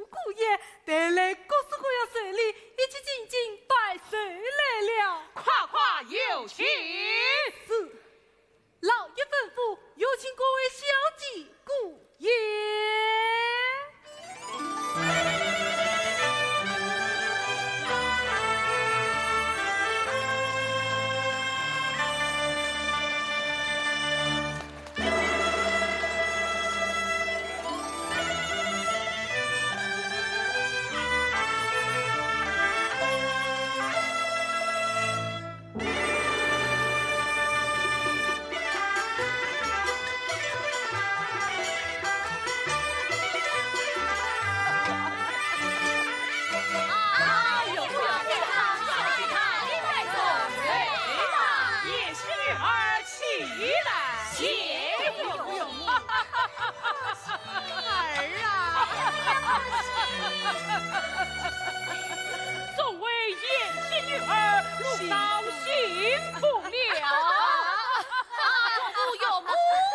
姑爷带来各式各样寿礼，一起进京拜寿来了。夸夸有请。是，老爷吩咐，有请各位小姐姑爷。众位言媳女儿，路到幸福了。有母有母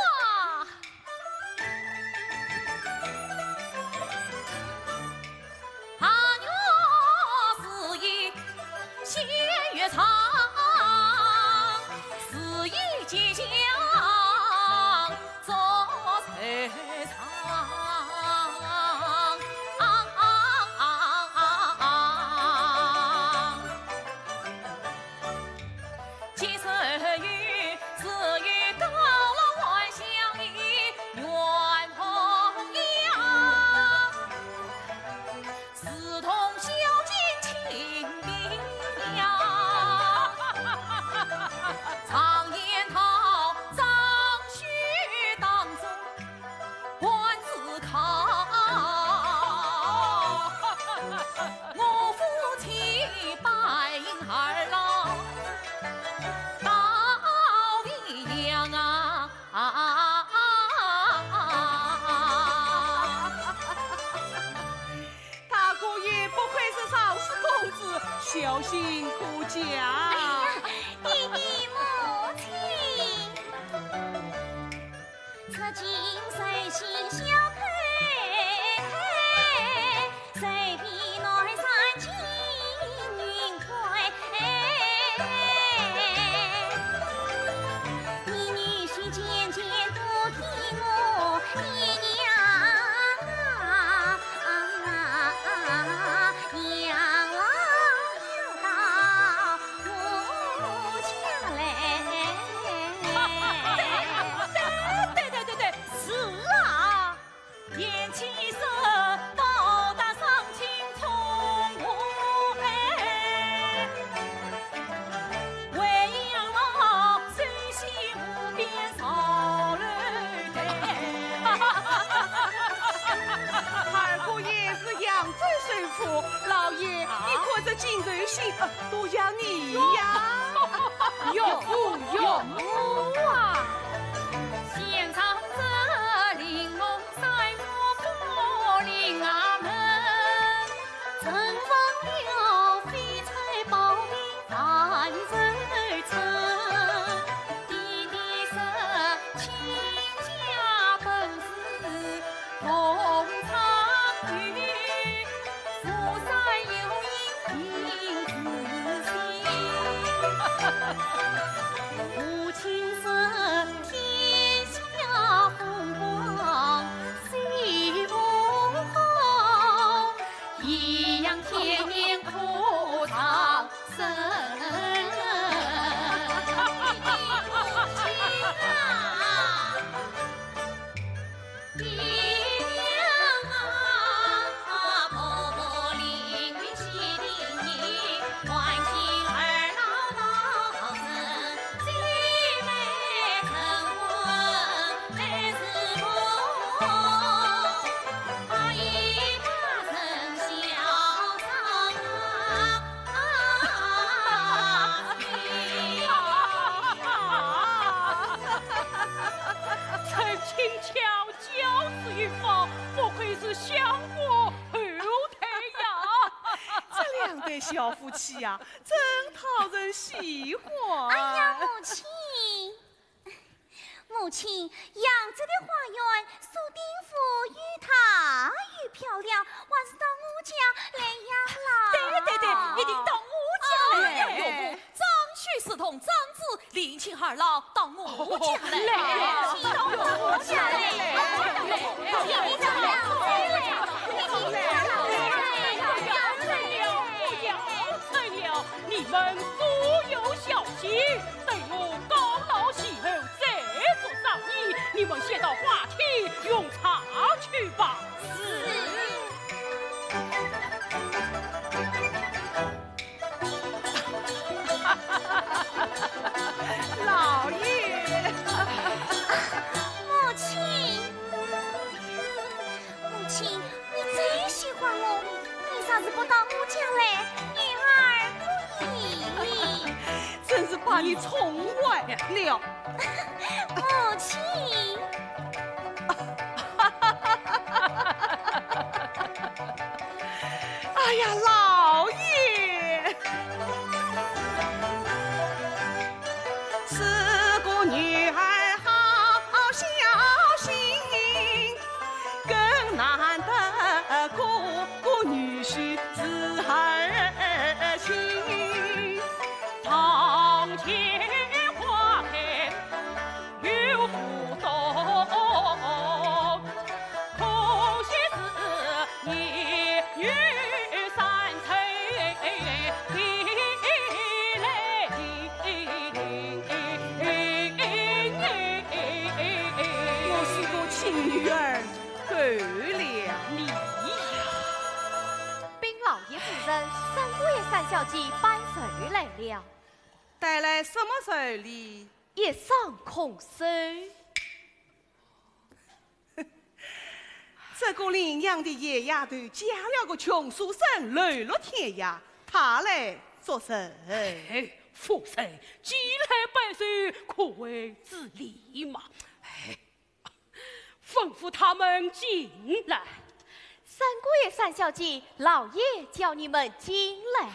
啊！阿娘是以仙乐唱，是以吉祥做财场。小心顾家。哎呀，弟弟母亲，这金水心小开，谁比南山青云开？你女婿渐渐多听我爹娘啊，娘啊。老爷，你看这金瑞信都要你呀！有父有母啊！献上这玲珑赛罗佛铃儿门，曾放了飞彩宝兵万人称。弟弟是亲家本是同场遇。母亲是天下风光谁不好，一样天年苦长生。小夫妻呀，真讨人喜欢。哎呀，母亲，母亲，扬州的花园，苏定府与他女漂亮，还是到我家来养老。对，一定到我家来。要不张旭是同长子，另请二老到我家来。到我家你们不有小心，等我高老喜后再做商议。你们先到花厅用茶去吧。老爷，母亲，你最喜欢我，你啥子不到我家来？女儿不依。真是把你宠坏了。母亲，哎呀，老爷，是个女儿好小心，更难得个女婿是儿亲。堂前花开有福动，可惜是年月三春我是个亲女儿，够了你禀老爷夫人，3个月3小姐办寿来了，带来什么寿礼？夜上空寿。这个领养的野丫头嫁了个穷书生，流落天涯，她来做甚？夫人既来拜寿，可谓自理嘛。吩咐他们进来。 3个月3小姐，老爷叫你们进来。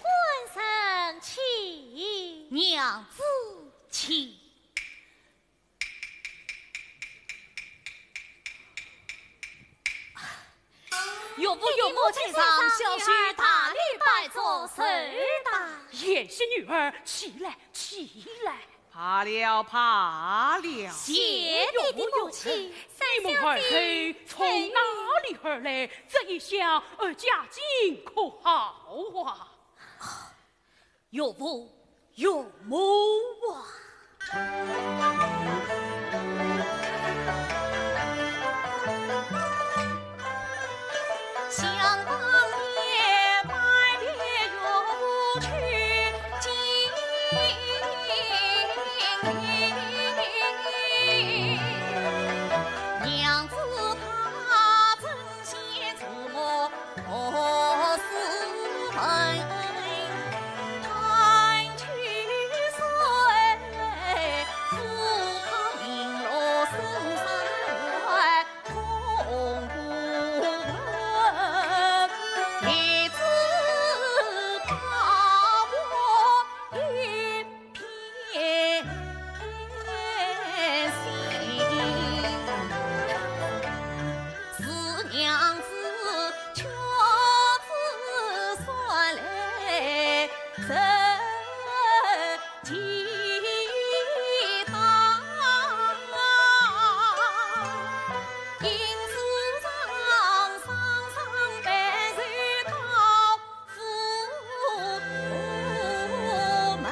官生请，娘子请。岳父岳母请上，小婿大礼拜做寿的。妍希女儿，起来，起来！怕了，怕了！谢你的母亲，你们二人从哪里而来？这一厢家境可好啊？岳父岳母啊！想当年拜别岳父去京娘子她曾先自我何时分？看去岁，富康名落深山外，空不闻。一直把我一片心，是娘子却只算来真记当，因此上白水到府门。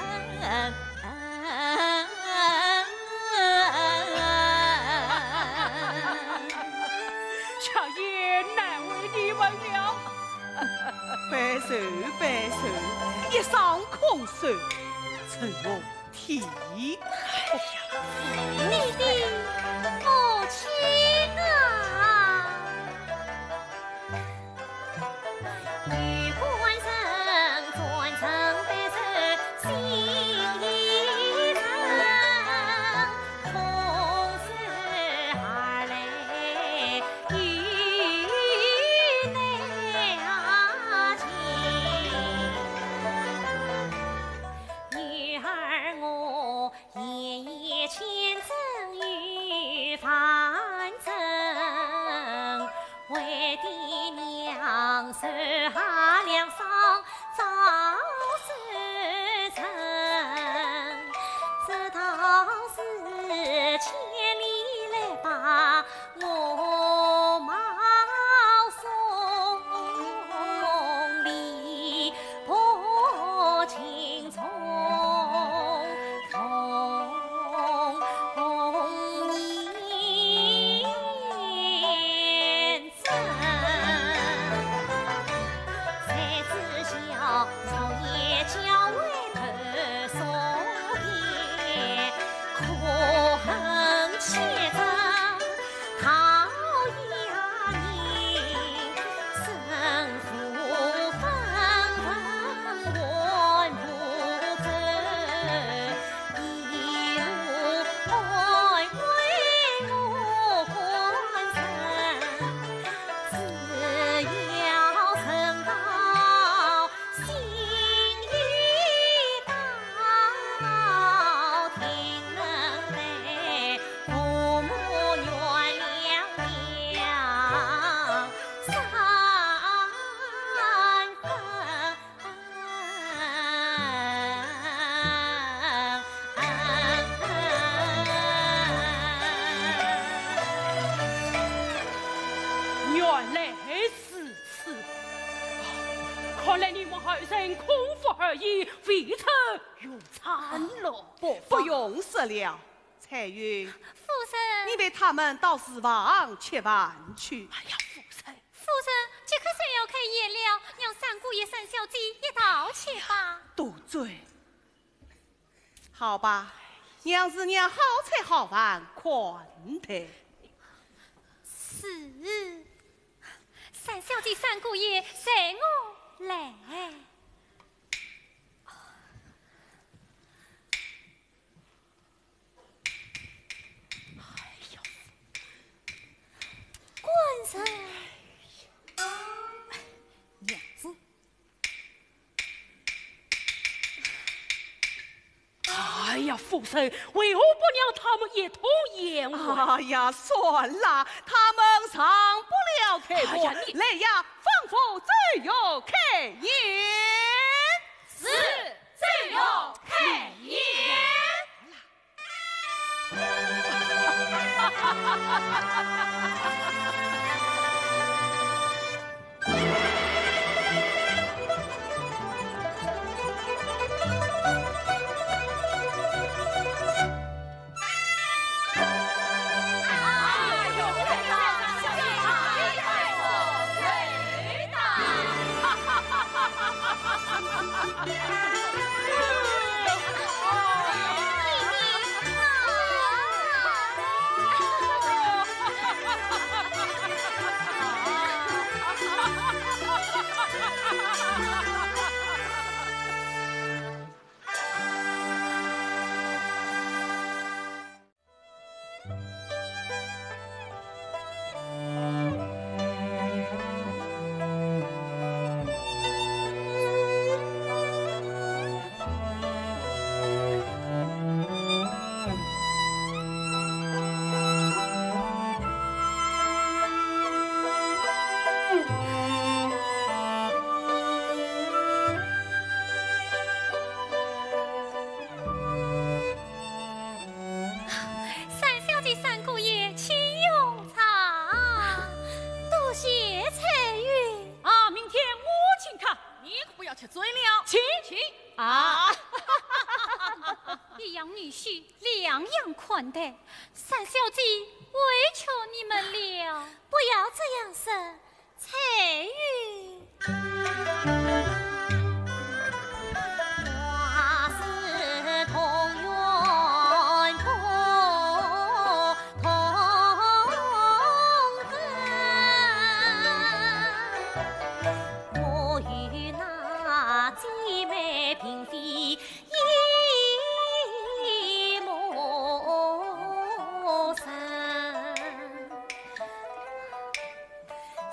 恰也难为你们了。拜寿拜寿，一上空寿，成我体。你的母亲啊！女官生专程拜寿心意诚，空手而来与娘亲。女儿我是千里来把我mau送离破青葱。原来是此，看来你们二人空腹而已，未曾用餐了。不用说了，彩云，夫人，你为他们到时房吃饭去。哎呀，夫人，夫人，这可是要开宴了，让三姑爷、三小姐一道去吧。多嘴，好吧，娘是娘，好菜好饭宽待。是，三小姐、三姑爷，随我来。官人，娘子，哎呀，夫人，为何不让他们一同宴会？哎呀，算了，他们上不了开锅，哎呀你来呀，吩咐就要开宴。是，就要开宴。款待，三小姐委屈你们了，不要这样说，彩玉。花是同源不同根，我与那姐妹嫔妃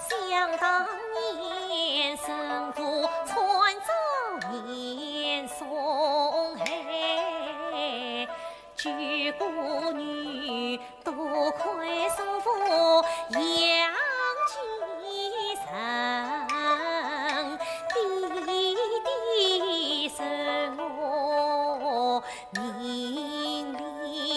想当年，生父传召年送海，举国女多亏生父养其身，弟弟受我命令。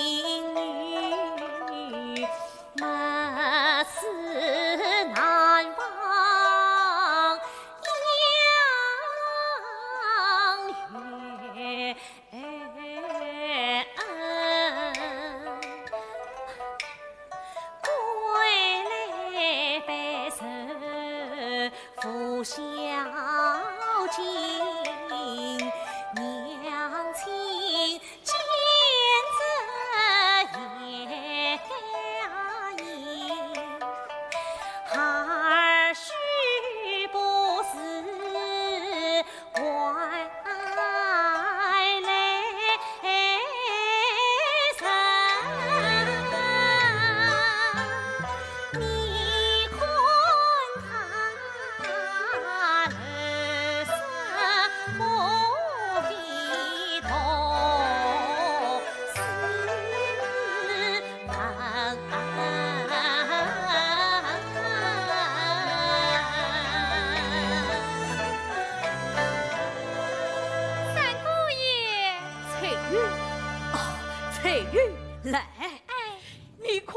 来，哎，你看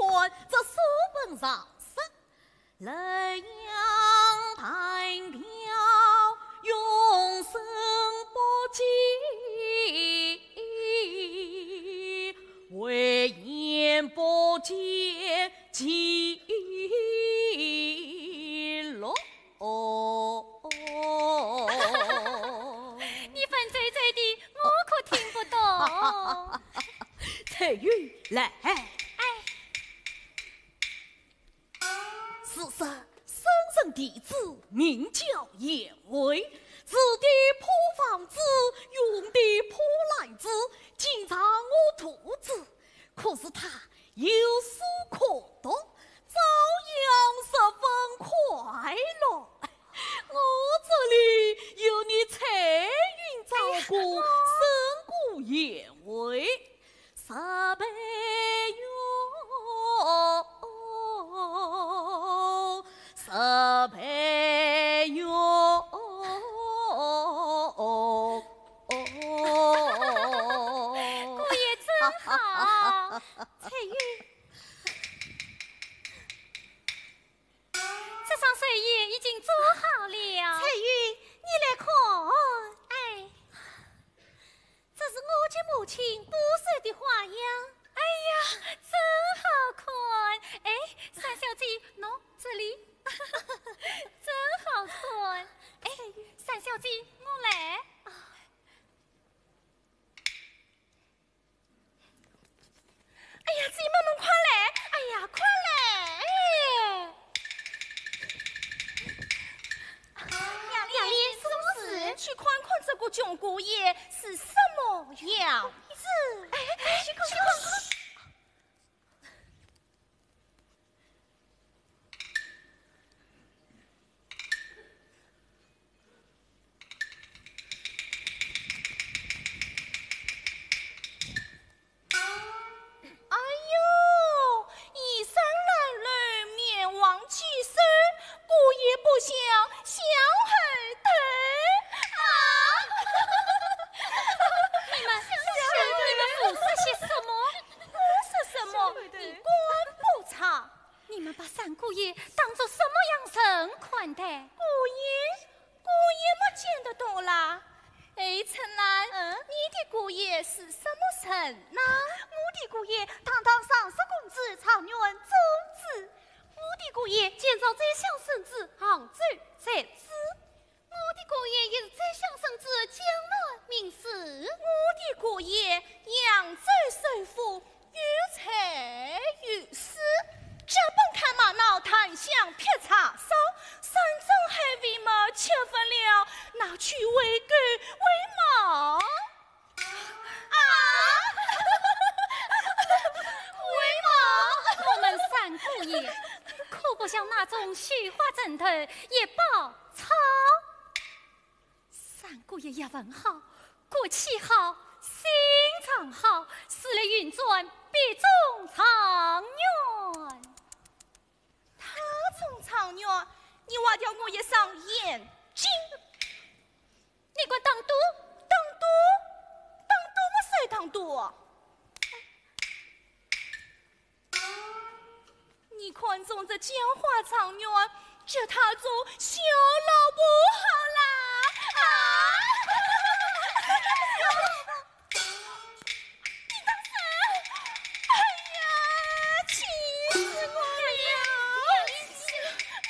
这书本上说，莱阳弹调，永生不尽，为言不见记录。你粉嘴嘴的，我可听不懂。彩云来，哎，是说生人弟子名叫严威，自的破房子，用的破篮子，经常我肚子。可是他有书可读，照样十分快乐。我这里有你彩云照顾，胜过严威10倍哟，10倍哟。姑爷真好，彩云。这双睡衣已经做好了。彩云，你来看。哎，这是我家母亲补缮的花样。哎呀，真好看！哎，三小姐，喏，这里，真好看。哎，三小姐，我来。哎呀，姐妹们快来！哎呀，快来！雅丽，什么事？去看看这个穷姑爷是什么样子。哎，去看看。哎呦，衣衫褴褛，面黄肌瘦，姑爷不想向后退啊！你们胡说些什么？胡说什么？你管不着。你们把三姑爷当作什么样人款待？姑爷没见得多啦。哎，陈兰，你的姑爷是什么人呢？我的姑爷堂堂上市公子，长院宗子。我的姑爷建造宰相圣旨，杭州在此。我的姑爷也是宰相圣旨，江南名士。我的姑爷扬州首富，有才有势。这本看马脑，檀香劈叉烧，山珍海味嘛吃分了，拿去喂狗喂马。啊！喂马！我们三姑爷可不像那种虚华枕头也报草。三姑爷也文好，骨气好，心肠好，死了运转必中长远。他中长远，你挖掉我一双眼睛。你管当督？我谁当督？你看中这讲话长远，叫他做小老婆好啦！啊！你当谁？哎呀，气死我了！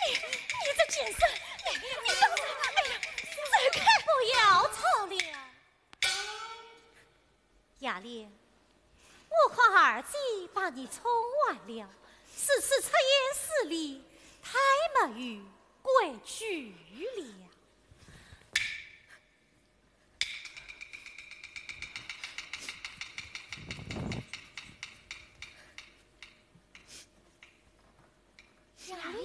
你这贱人，你当谁？哎呀，走开！不要吵了。雅莲，我和儿子把你宠完了，此次出言失礼，太没有规矩了。雅莲。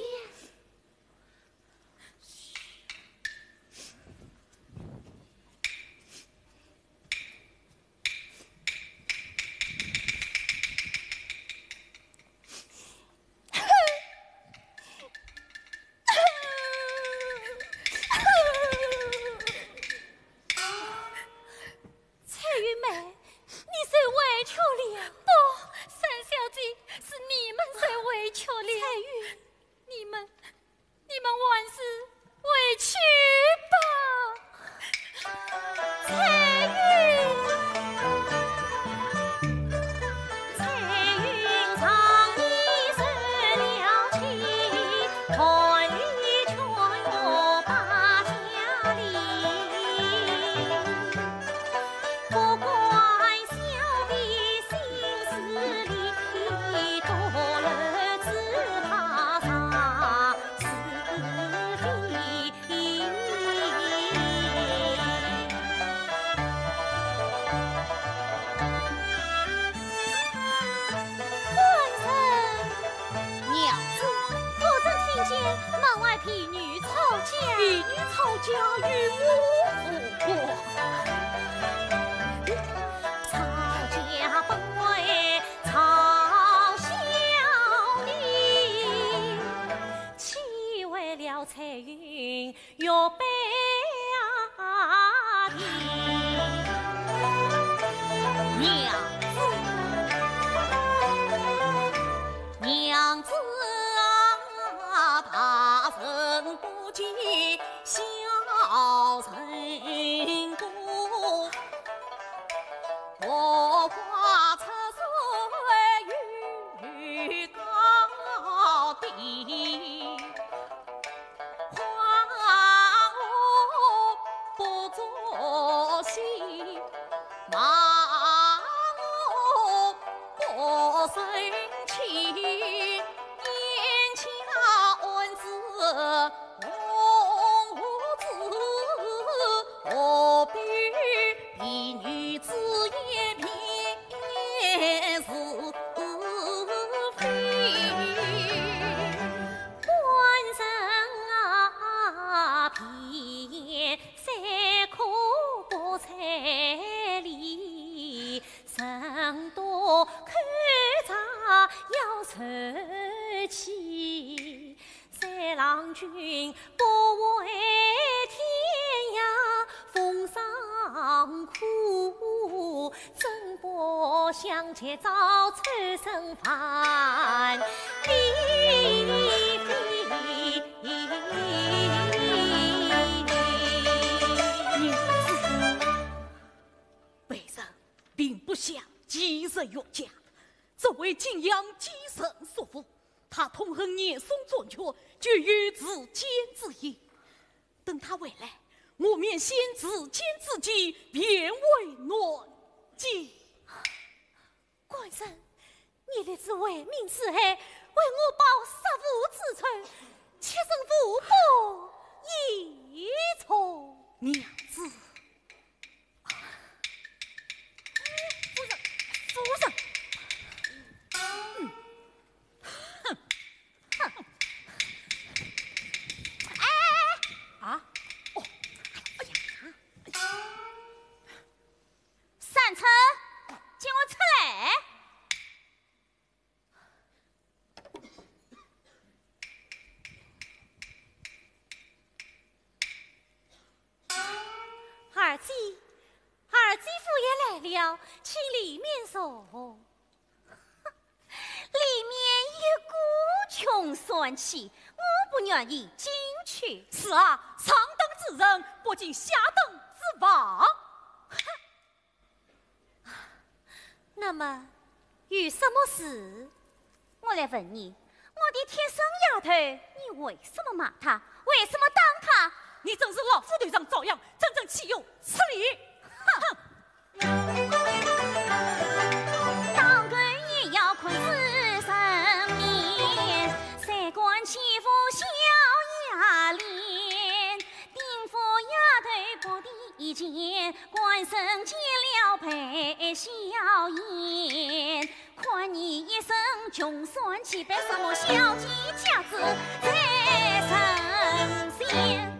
曹家与我复国。曹家本为曹小丽，岂为了彩云又悲啼。娘子啊，大人不计小人过，荷花出水与高低，花我不作戏，马我不生气。何必比女子也偏是非？官人啊，偏三可不彩礼，人多看茶要受气。三郎君不为天涯风霜苦，真不想去找छो生烦离为人并不想寄人岳家，这为景阳寄生所缚。他痛恨聂松准确，绝于自坚之意。等他回来，我免先自坚自己，便为暖计。官人，你立志为民除害，为我报杀父之仇，妾身无不依从。娘子，夫人。三车，请我出来。二姐夫也来了，请里面坐。里面一股穷酸气，我不愿意进去。是啊，上等之人不进下等之房。那么，有什么事？我来问你，我的贴身丫头，你为什么骂她？为什么当她？你真是老夫队长照样，真正岂有此理！哼！当官也要看自身面，三观欺负小丫脸，丁府丫头不敌一见，官身见了配笑颜。看你一生穷酸气，被什么小姐家子在身先？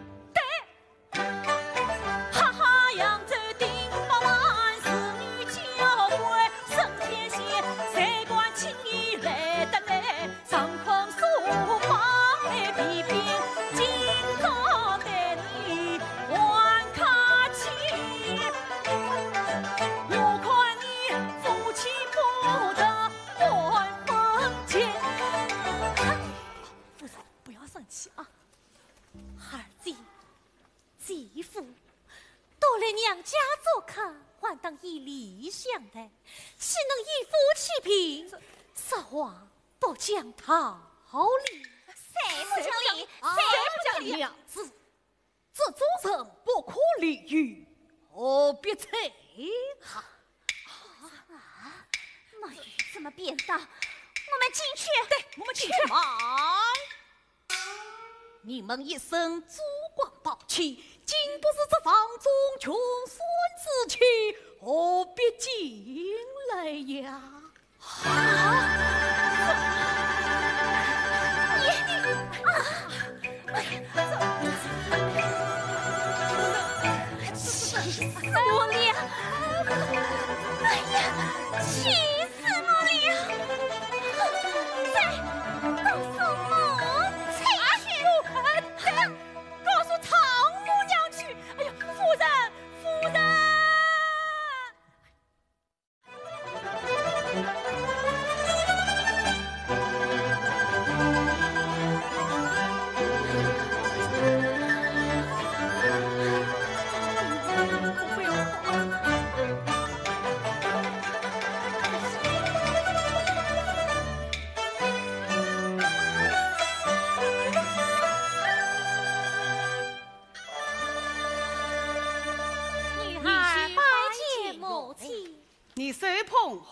哈哈，扬州丁八万是女娇贵，升天仙三观轻易来得来，上空书法来批评，今朝带你还客气。我看你夫妻不得还分钱。夫人不要生气啊。儿子、继父都来娘家做客，还当以礼相待，岂能以夫欺贫？实话不讲道理，谁不讲理？谁不讲理？娘子，这种人不可理喻，何必睬他？那鱼怎么变大？我们进去。对，我们进去。你们一生珠光宝气，竟不是这房中穷酸之气，何必进来呀？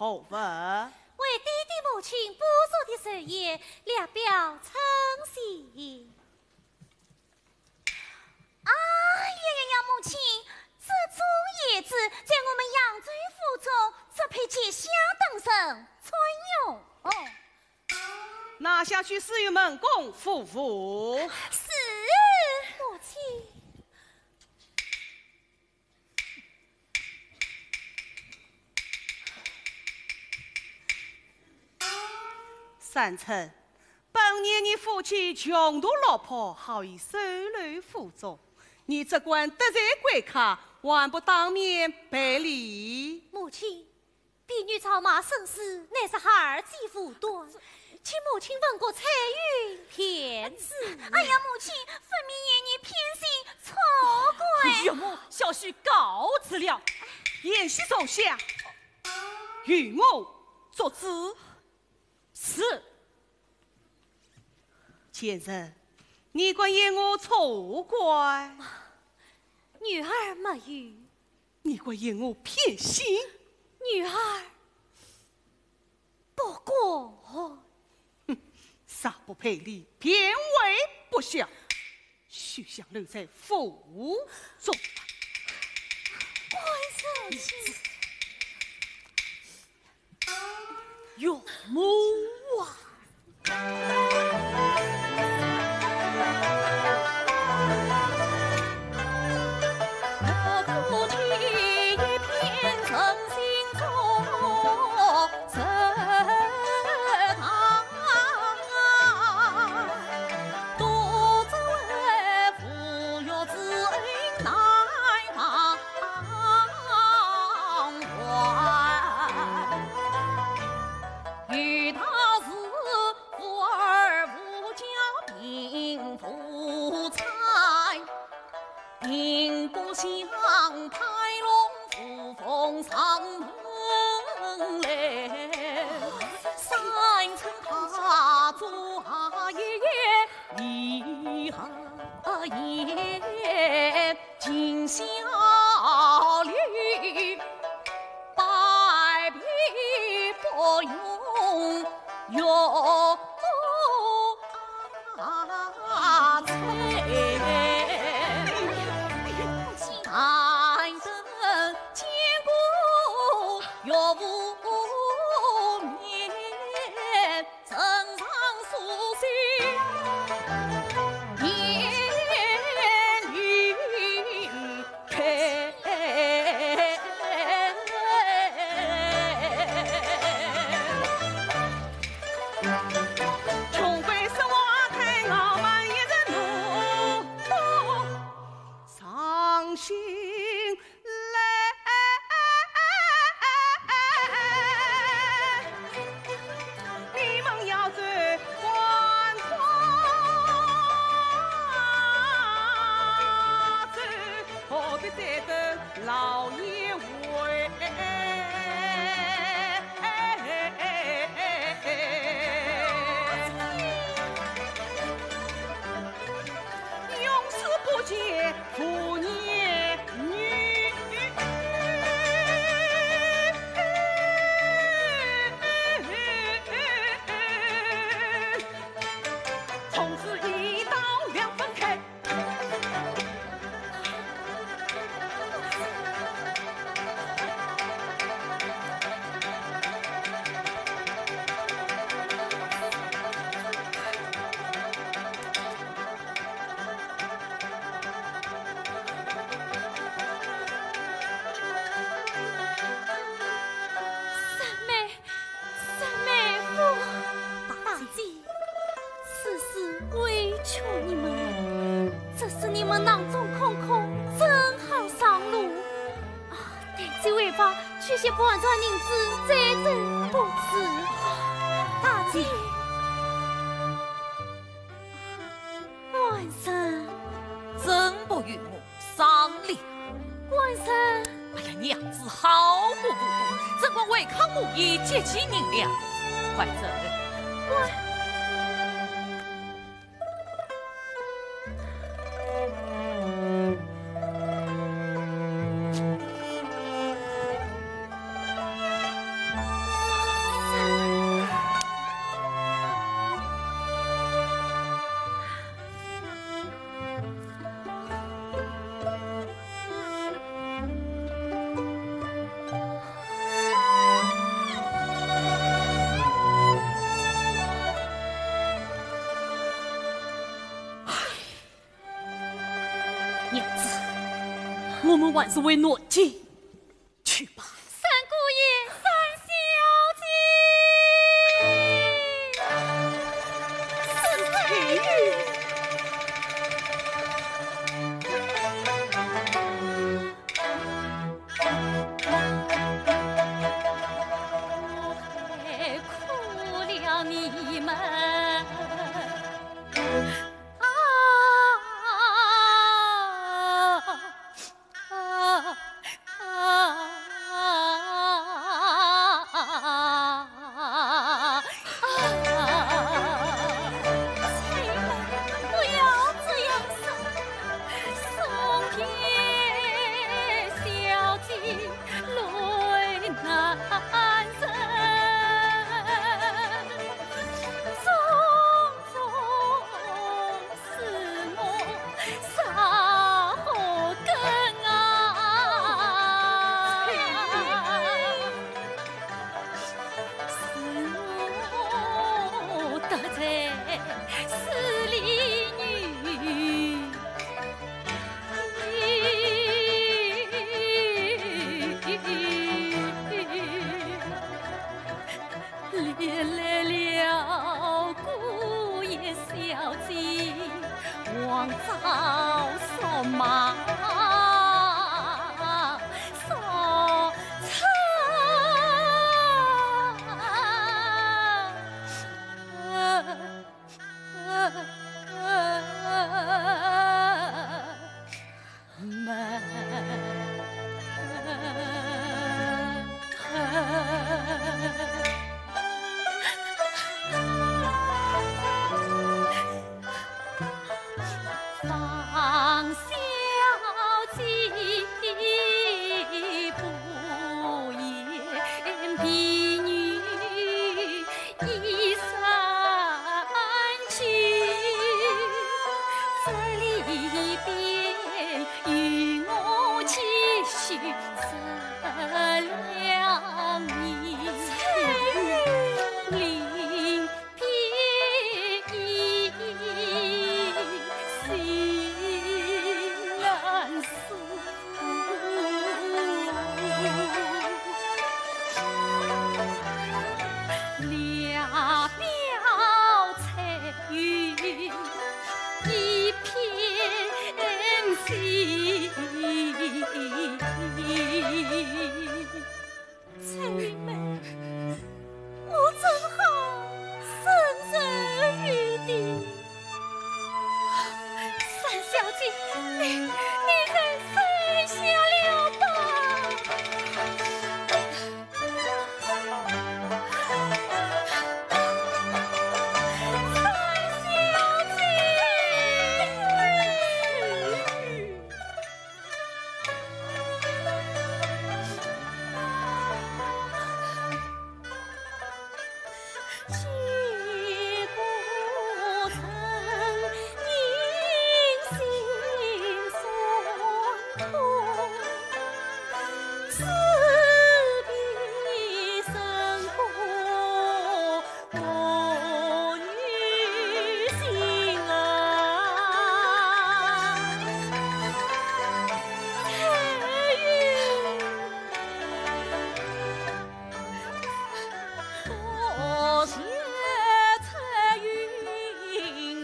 何物？为弟弟母亲补助的寿宴，略表称谢。啊呀，母亲，这种叶子在我们扬州府中，只配接下等人专用。拿下去施于门公夫妇。是，母亲。三成，本年你夫妻穷途落魄，好以收留府中，你只管得罪贵客，还不当面赔礼？母亲，婢女草马生死，乃是孩儿媳妇端，请母亲问过彩云骗子。哎呀，母亲，分明言你偏心错怪。岳母，小婿告辞了。宴席走下，与我作主。是。前人，你管言我错怪？女儿没语。你管言我偏心？女儿不过。杀不赔礼，偏为不孝，须想留在府中。官人请。岳母啊！我夫妻一片诚心中神堂，独自为父有子恩难忘怀。与他是富儿无家贫富财，定不想抬龙扶凤上门来。三层他做爷李阿爷尽孝礼，百弊不用有才等见过有无面，呈上书信言语开。穷归生活太傲慢，一人怒，伤心泪。你们要走还走，何必再等老爷回？永世不见父孽女，从此一刀两分开。三妹夫，大姐，此事委屈你们了。这是你们囊中空空，正好上路。但这为法缺些半转银子，再走不迟。大姐，官人，真不与我商量。官人。哎呀，娘子毫不无辜，怎管违抗母意，结其人俩？快走！我们还是为暖姐去吧。三姑爷，三小姐，翠玉，我苦了你们。连累了姑爷小姐，往早说嘛说方小姐不言婢女一生去，这里边与我继续择良民。临别依心难诉，俩表彩云一片心。翠云妹，我正好生人于地。三小姐，你在生下了吧？结不成因心酸痛，此必胜过我女心啊！多谢彩云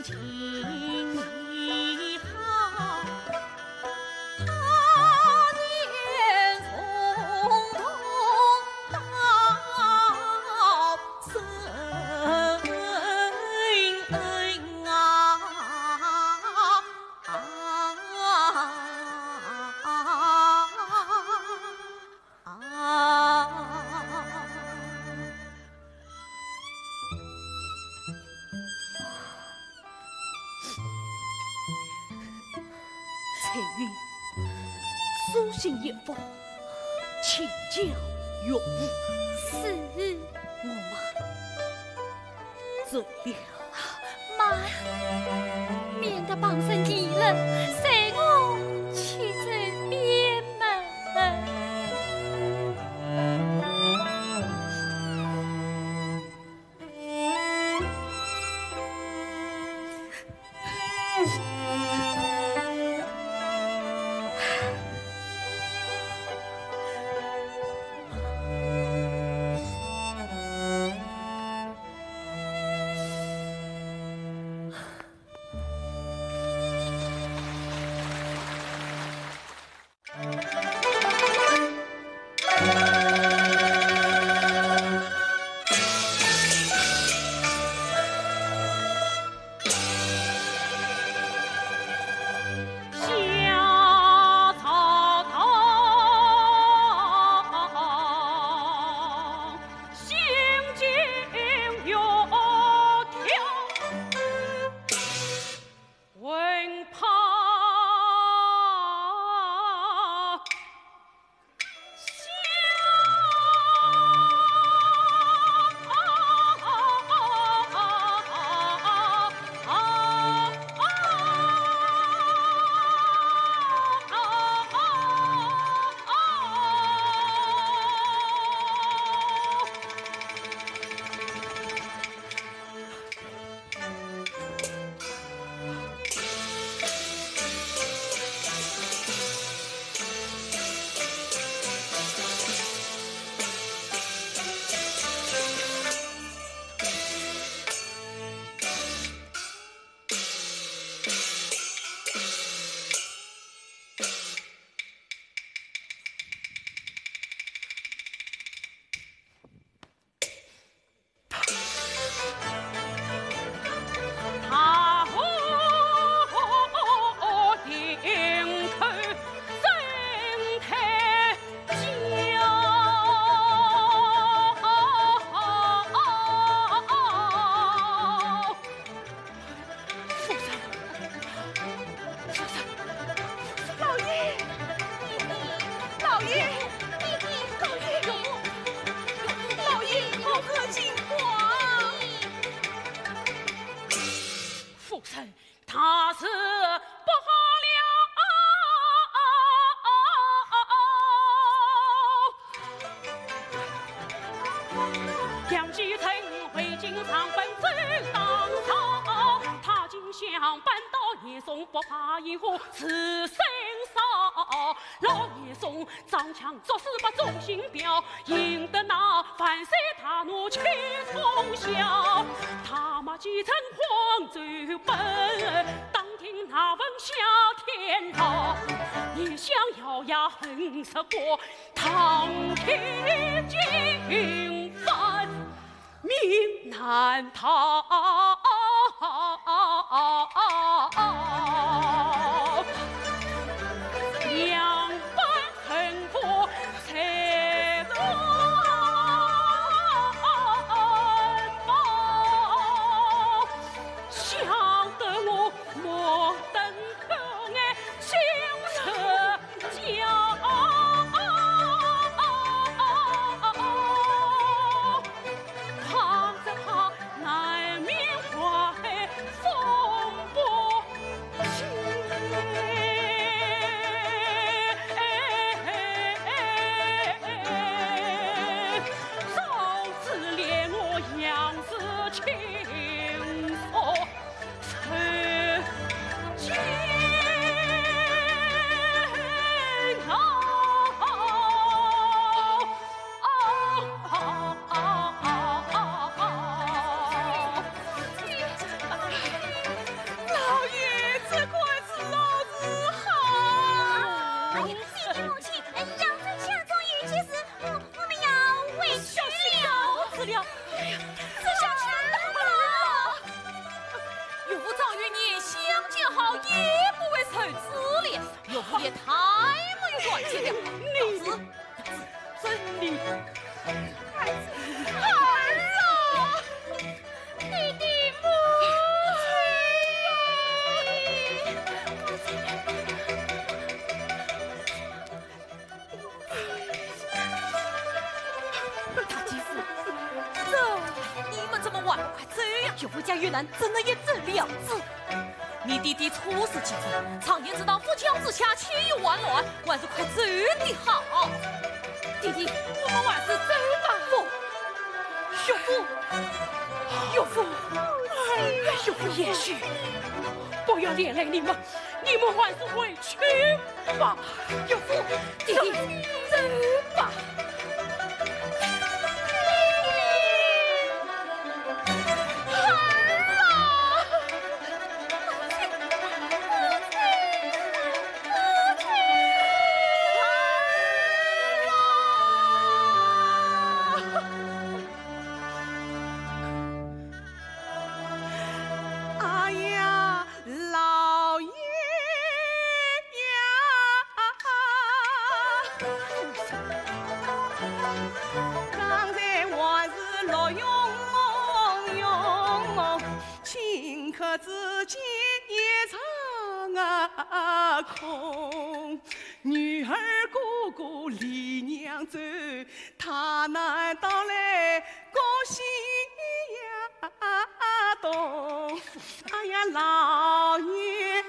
情意好，他年从头到生彩云，书信一封，请教用武。是我妈醉了，妈，免得傍身议论，随我去走边门。他是不好了。杨继成回京长奔走当朝，他今想搬到叶宋，不怕引火是生烧。老叶宋张枪做事把忠心表，赢得那反水他怒气从小。他马继承黄州奔，当听那闻下天道，你想咬牙横杀过，唐天军犯命难逃。两班臣服才得报，想得我莫等口眼羞耻骄傲。怕着他难免怀风波起。情所曾经老爷，这块是老子好。哎呀，你的母亲杨春下中有些事，我们要委屈了。是了。这下全到了。岳父早与你相见好，也不为仇之恋，岳父也太没有关系了。真理。儿啊，你的母大继父，你们怎么玩得快这样？岳父家越南真的也这了子。你弟弟出事其中，常言之道，夫枪之下岂有完卵，万事快走的好。弟弟，我们万事走吧。岳父，岳父也许不要连累你们还是回去吧。岳父，弟弟，走吧。自己一场空，女儿姑姑离娘走，她难道来恭喜呀东？哎呀，老爷。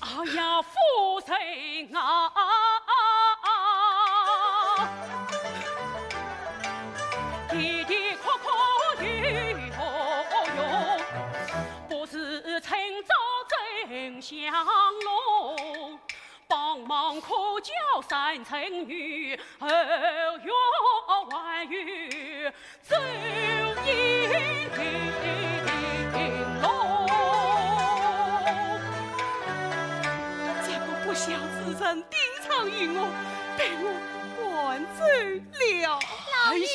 哎呀，夫人啊，的的确确哟，不是趁早真相露，帮忙可叫三成女，后院外语走一路。小子人盯场于我，被我赶走了。老爷，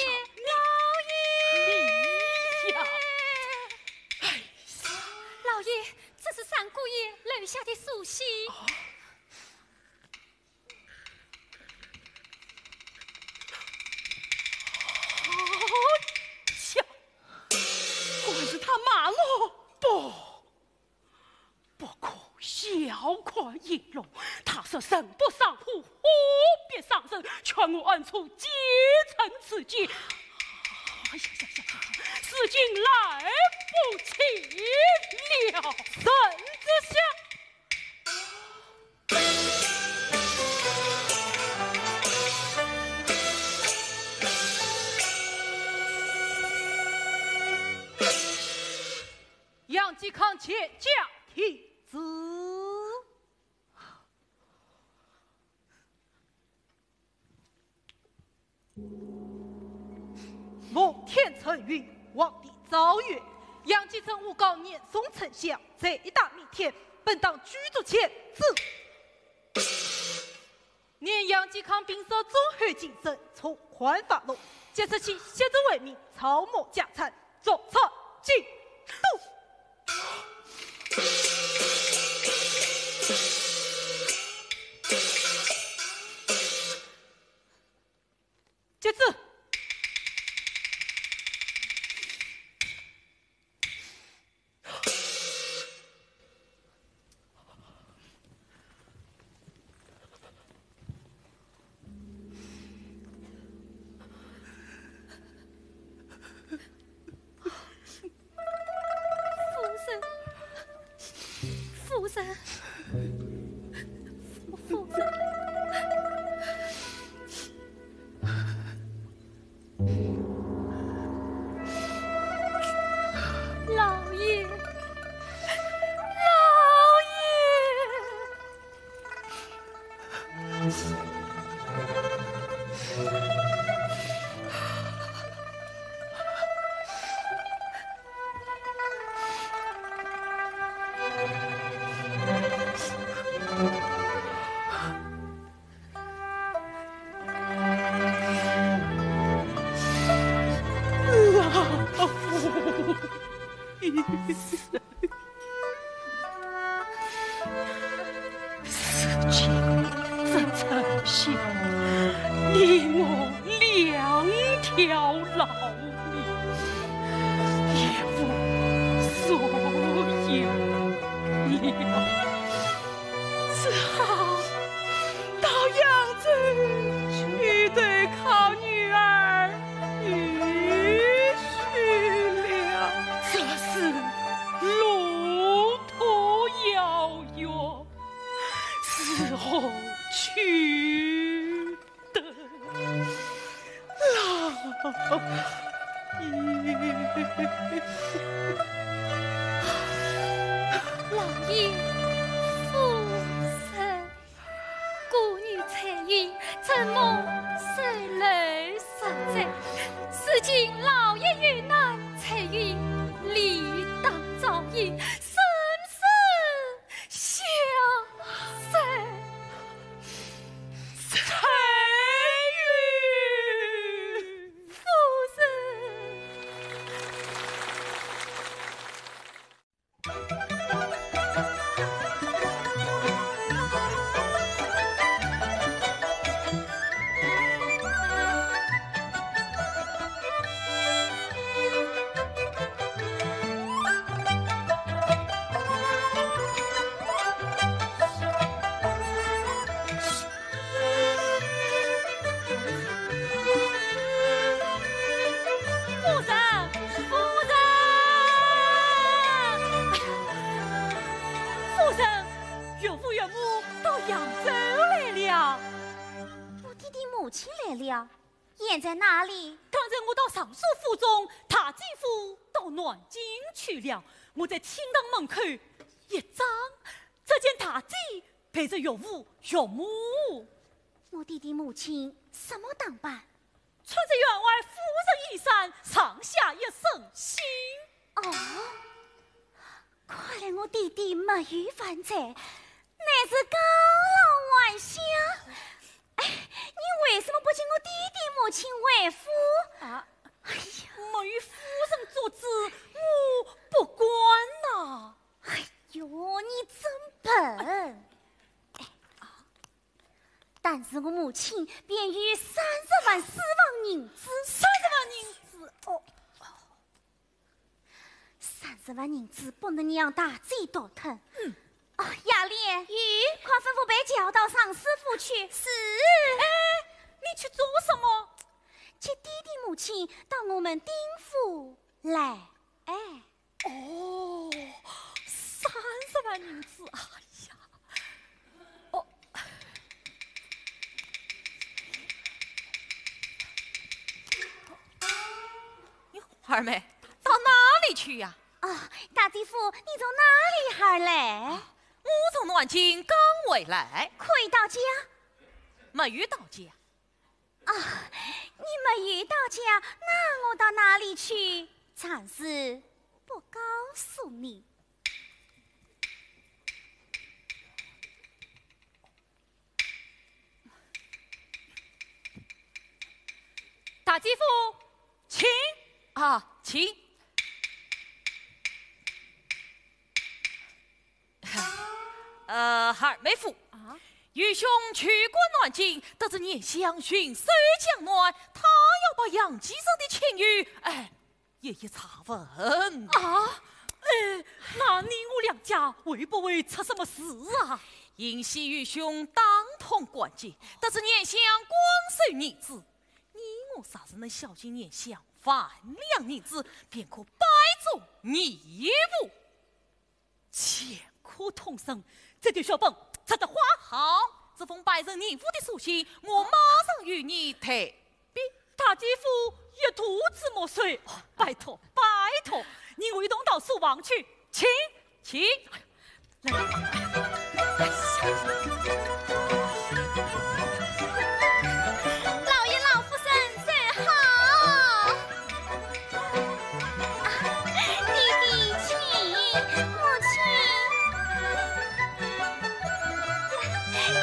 老爷，这是三姑爷留下的书信。果然是他骂我不。言容，他说神不上户，虎别上身，劝我暗处结成此计。哎呀呀呀！事情来不及了，孙子相。杨继康且驾梯子，蒙天承运，皇帝诏曰：杨继成诬告念宋丞相，贼大弥天，本当居住前子。念杨继康并受中汉精神，从宽发落，借此其挟制为民，草木家产，作草进度。接字。夫人，老爷，事情真诚心，你我两条老命，也无所有了。只好到扬州去对靠女儿女婿了。这是路途遥远，时候去的老爷，夫人，孤女彩云，怎么受累受罪？事情老爷遇难，彩云理当照应，深深相随。彩云，夫人。现在哪里？刚才我到尚书府中，他进府到南京去了。我在厅堂门口一张，只见大姐陪着岳父岳母。我弟弟母亲什么打扮？穿着员外夫人衣衫，上下一身新。哦，看来我弟弟没遇犯罪，乃是高老外乡。哎，你为什么不请我弟弟母亲为夫？啊，哎呀，没与夫人做主，我不管呐。哎呦，你真笨！哎啊，但是我母亲便于30万4方银子，30万银子哦。30万银子不能让大姐倒腾。哦，雅莲，快吩咐被叫到上师府去。是。你去做什么？接弟弟母亲到我们丁府来。哎。哦，30万银子，哎呀！哦，你孩儿妹到哪里去呀？啊，大姐夫，你从哪里哈来？我从南京刚回来，回到家？没遇到家。啊，你没遇到家，那我到哪里去？暂时不告诉你。大姐夫，请啊，请。孩儿妹夫啊，愚兄去过南京，得知念相寻水江南，他要把杨继生的情谊，一一查问啊。那你我两家会不会出什么事啊？因系愚兄当同关节，得知念相光寿女子，你我啥时能孝敬念相饭量女子，便可拜做义务。千苦同生，这条小本出得花好，这封拜任义父的书信，我马上与你提笔。大姐夫一肚子墨水，拜托拜托，你我一同到书房去，请。来，老爷老夫人真好。弟弟请，母亲，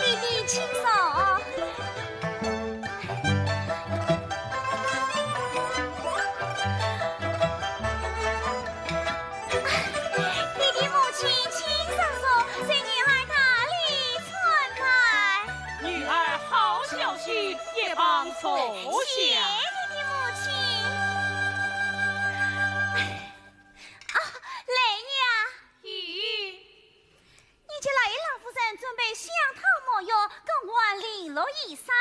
弟弟请坐。也帮凑谢弟弟母亲。来呀，你家老爷老夫人准备香桃墨药，跟我联络一番。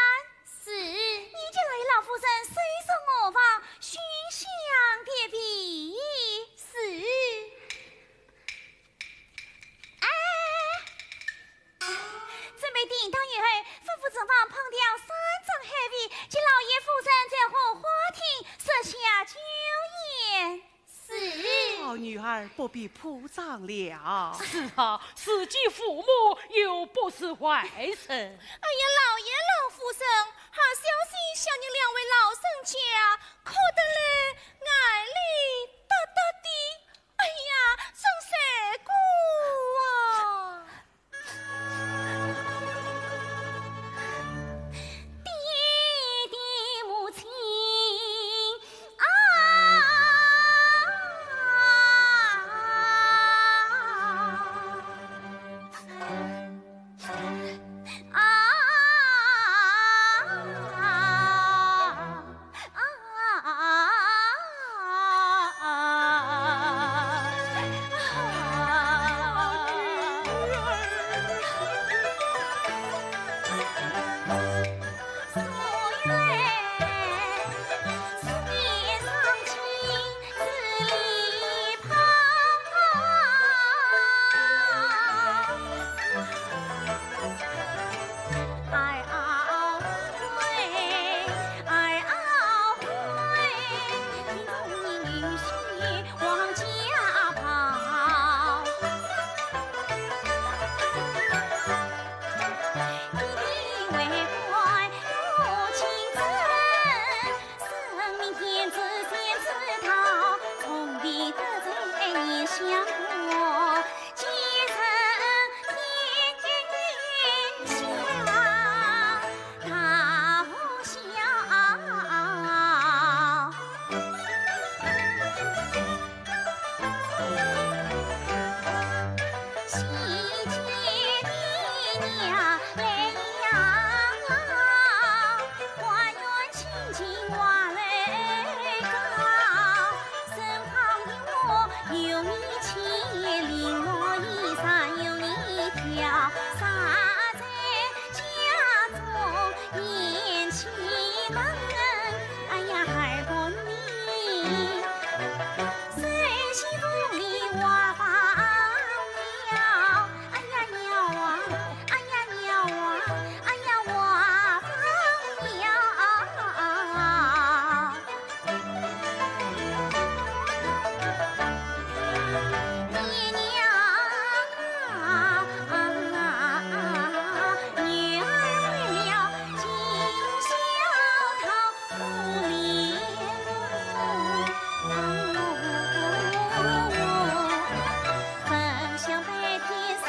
是。你家老爷老夫人随手我房，熏香点笔。是。准备叮当以后，吩咐正房烹调3张海味，及老爷夫人在后花厅设下酒宴。是。好女儿不必铺张了。是啊，死继父母又不是坏事。哎呀，老爷老夫人，好消息向你2位老人家，可得来眼里哒哒的。哎呀，真sad过啊！条撒在家中，年轻人，哎呀，孩儿你，谁起风里挖花鸟，哎呀鸟啊，哎呀鸟啊，哎呀挖花鸟。爹娘啊，女儿为了尽孝讨不怜分享白天心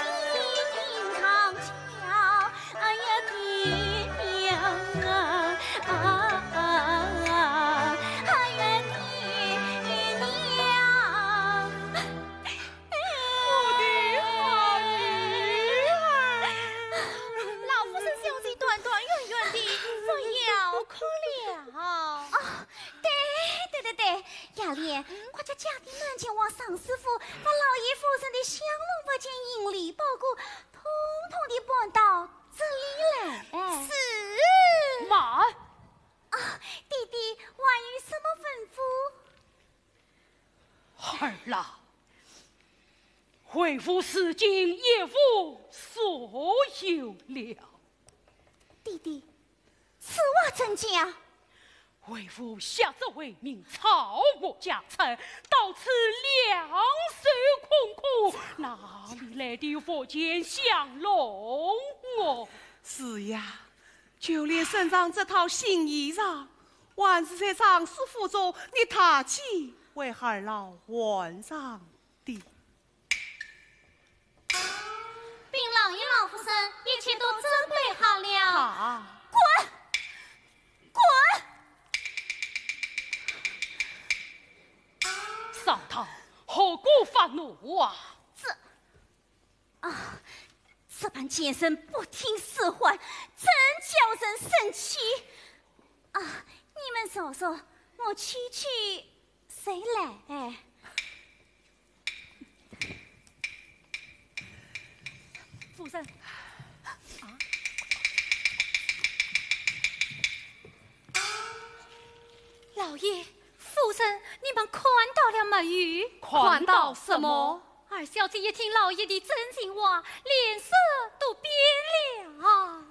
灵长桥，哎呀爹娘啊，哎呀爹娘。老夫生小姐短短远远的，不要可了。哦，对，雅莲，快叫家丁们前往上师府，把老爷夫人的香炉不见银礼包裹，统统的搬到这里来。是。慢！啊，弟弟，还有什么吩咐？儿啦，为父死尽爷父所有了。弟弟，此话怎讲？为父下这为民，操我家产，到此两手空空，哪里来的佛前降龙哦？是呀，就连身上这套新衣裳，还是在上师府中你踏起为孩儿老换上的。禀老爷老夫人，一切都准备好了。好，滚！上堂何故发怒啊？这般奸臣不听使唤，真叫人生气。啊，你们说说，我去谁来？夫人，老爷、夫人，你们看到了没有？看到什么？二小姐一听老爷的真情话，脸色都变了。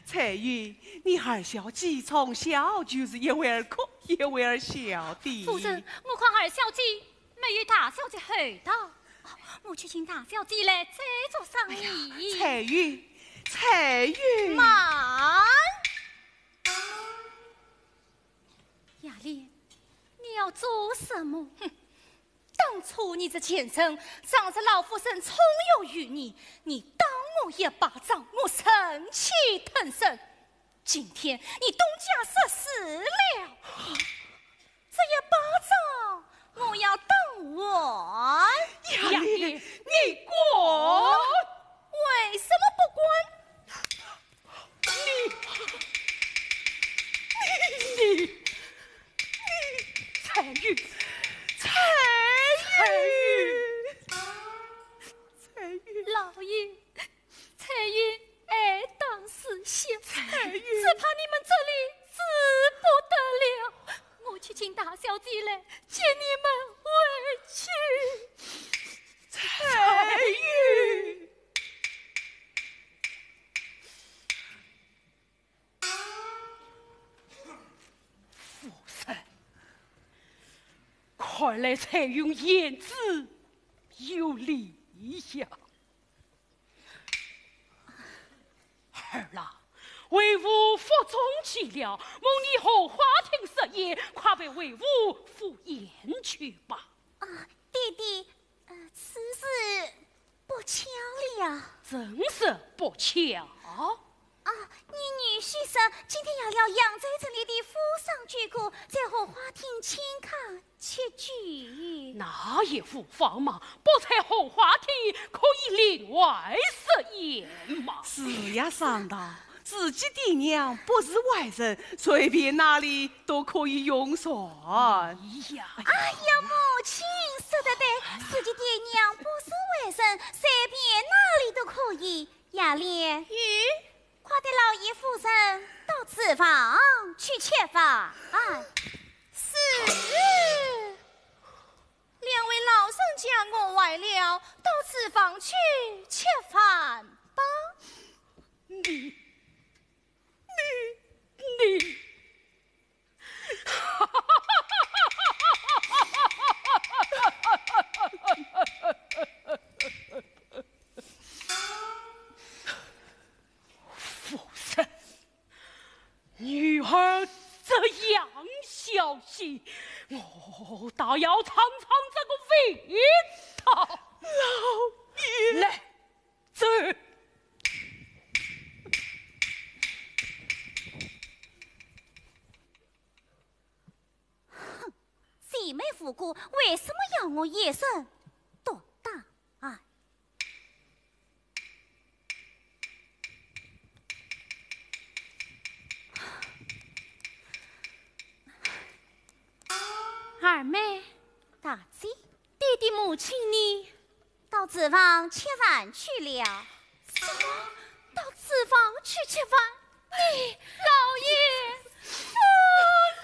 彩玉，你二小姐从小就是一位儿可，一位儿小的。夫人，我看二小姐没有大小姐厚道，我去请大小姐来再做商议。彩玉，慢！雅莲，你要做什么？哼！当初你这前生仗着老夫生宠有于你，你打我一巴掌，我生气腾身。今天你东家失势了，这一巴掌我要当完。雅莲，你滚！为什么不管？你，彩玉，老爷，彩云爱当是心，只怕你们这里治不得了。我去请大小姐来接你们回去。彩玉，夫人，看来彩云言之有理呀。儿啦，为父服众气了，蒙你后花亭设宴，快被为父赴宴去吧。啊，弟弟，此事不巧了。真是不巧。啊，你女婿生今天要了养在这里的府上举故，在后花厅请客吃酒。那也无妨嘛，不在后花厅可以另外设宴嘛。是呀，上当。自己的娘不是外人，随便哪里都可以用膳。哎呀，母亲说得对，自己的娘不是外人，随便哪里都饭。是。两位老人家，我来了，到厨房去吃饭吧。你，夫人，女儿这样消息，我倒要尝尝这个味道。老爷，来，这儿。姐妹夫姑为什么要我一生多大爱？二妹，大姐，弟弟母亲你到厨房吃饭去了。什么？到厨房去吃饭？你老爷夫人。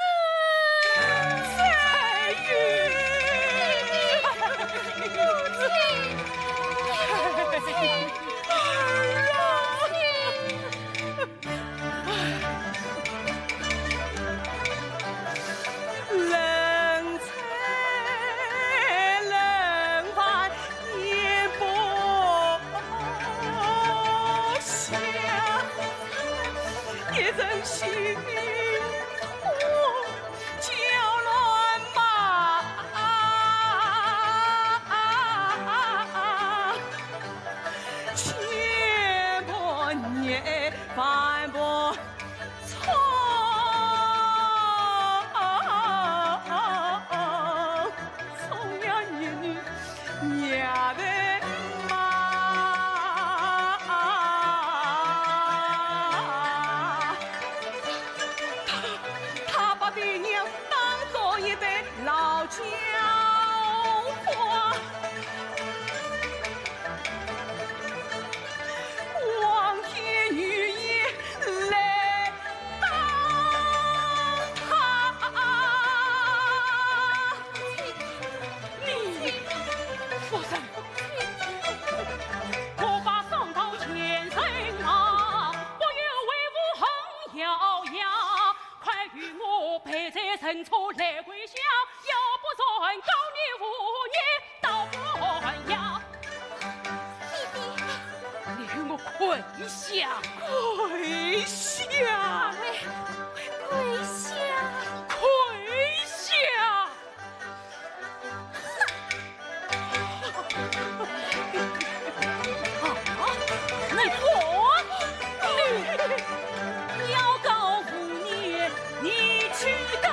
陈错来归乡，要不算高你5年，倒不还呀！你与我跪下，跪下，跪下，跪下！你我，你要告5年，你去告。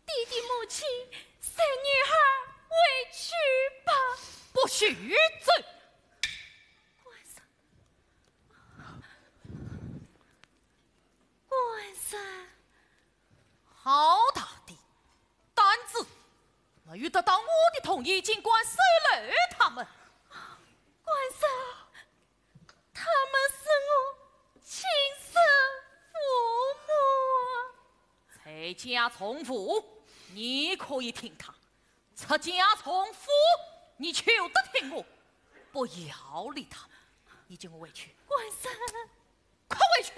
弟弟母亲，三女孩回去吧。不许走！官三，好大的胆子！没有得到我的同意，尽管收留他们。官三，他们是我亲生父母。蔡家从父，你可以听他；出家从夫，你就得听我。不要理他们，你叫我回去。官三，快回去！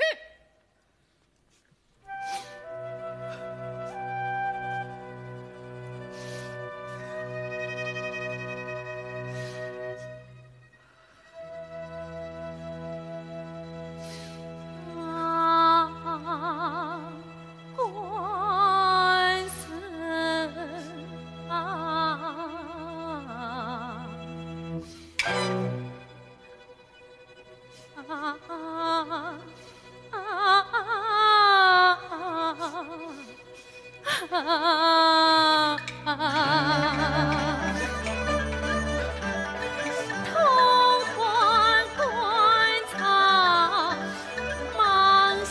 同款官场忙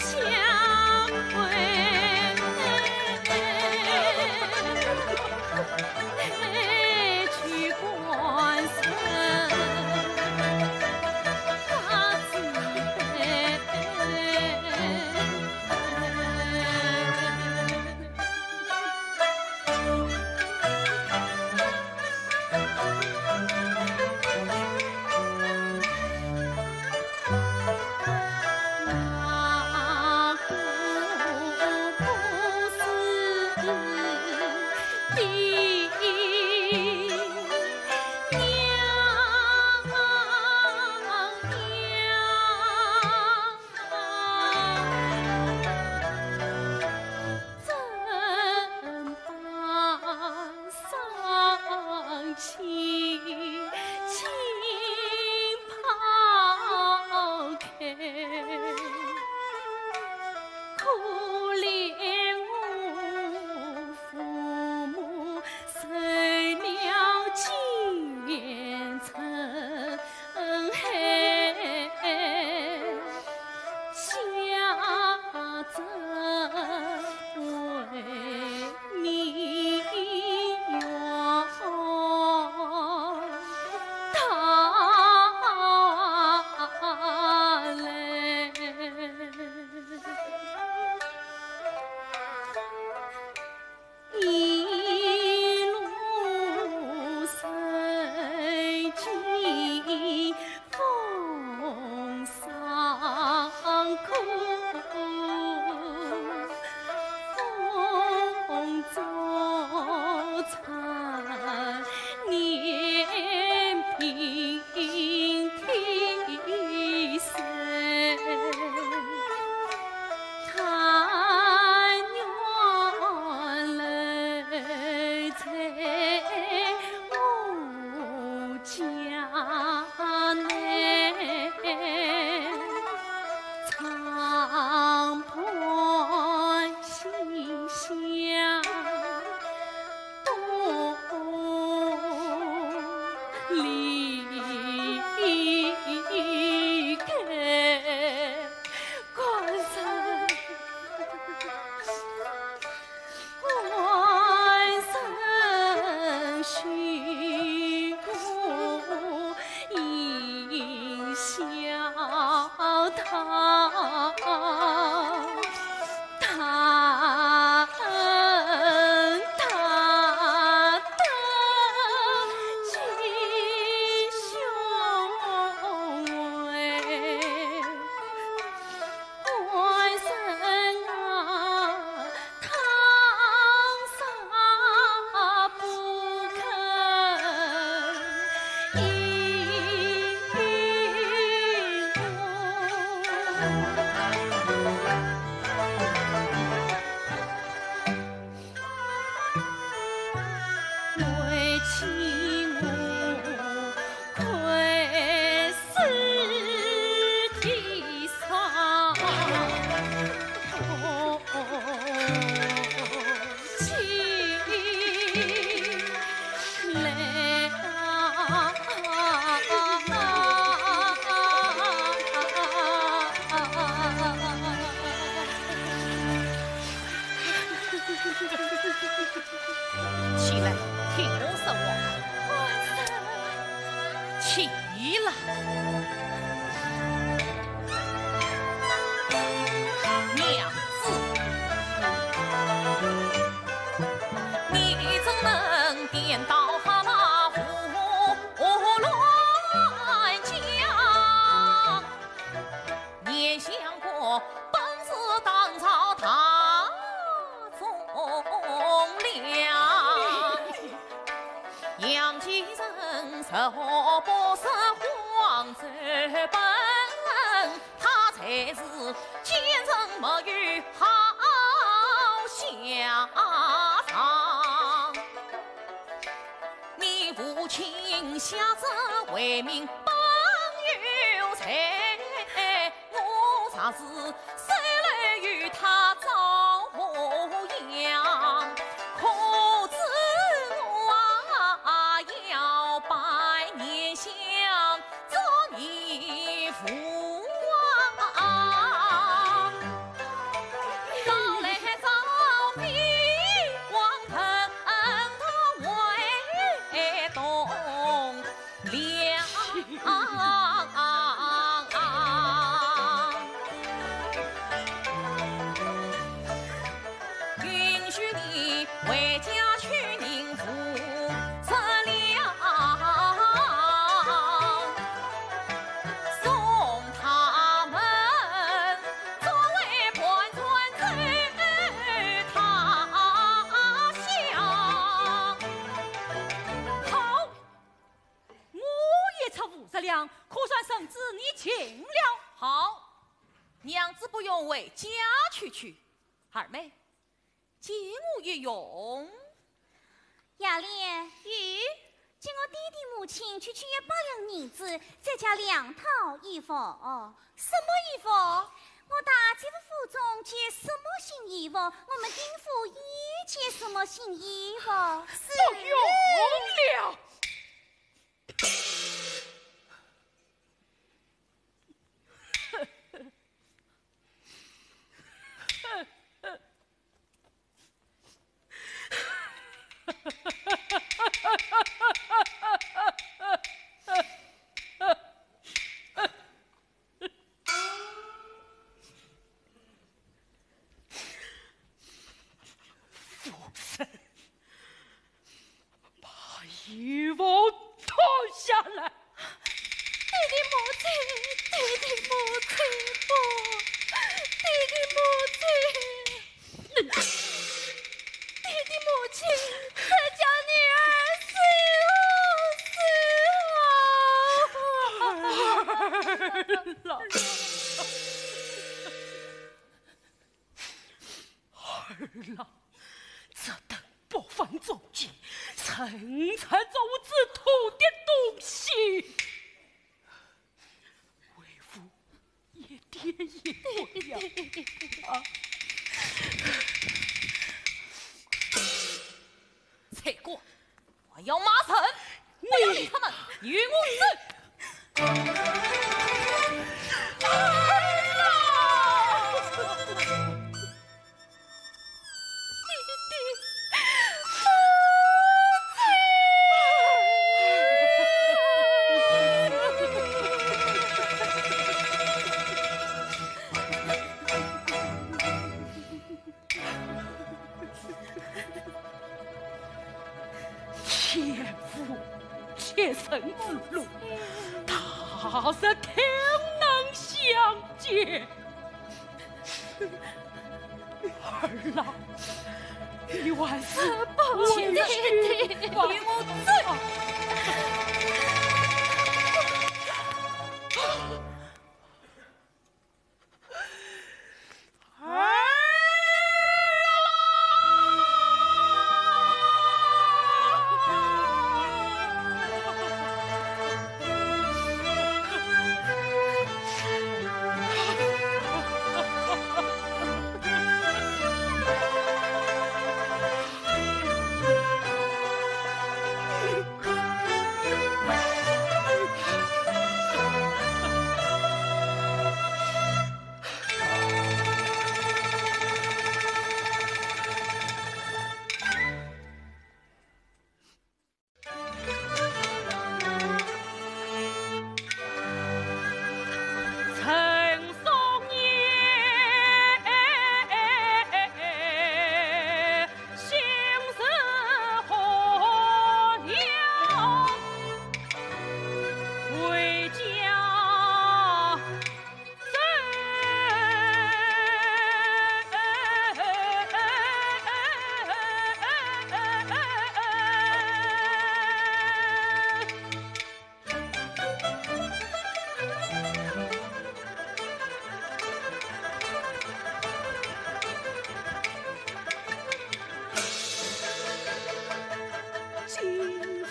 起来，听我说话。起来，娘子，你怎能颠倒马虎乱讲？你想过本是当朝他忠良，杨继人受不是皇族本，他才是奸人没有好下场。你父亲下旨为民本有才，我才是谁来与他遭殃？可知我要百年香做你父啊！老来早比王腾他为栋梁。允许你为家去宁负责了，送他们作为官船走他乡。绳子你请了。好，娘子不用为家去。二妹，借我一用。雅莲，玉，借我弟弟母亲区也8两银子，再加2套衣服。什么衣服？我大姐夫府中借什么新衣服，我们丁府也借什么新衣服。不用了。衣服脱下来，弟弟母亲不，弟弟母亲，这叫女儿儿郎，这等不犯重击，曾才走自土的东西，为父也爹也不了。蔡过，我要马上，不要理他们，与我走。切腹切身之路，他日天能相见。儿郎，你万事委屈，与我走。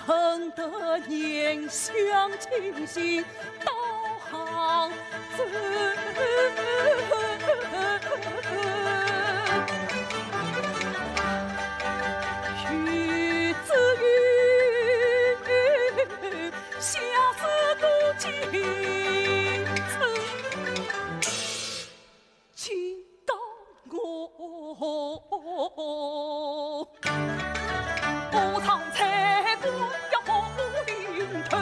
恨得念想清醒，导航走。须知于相思多情愁，请当我不藏才过要保领头。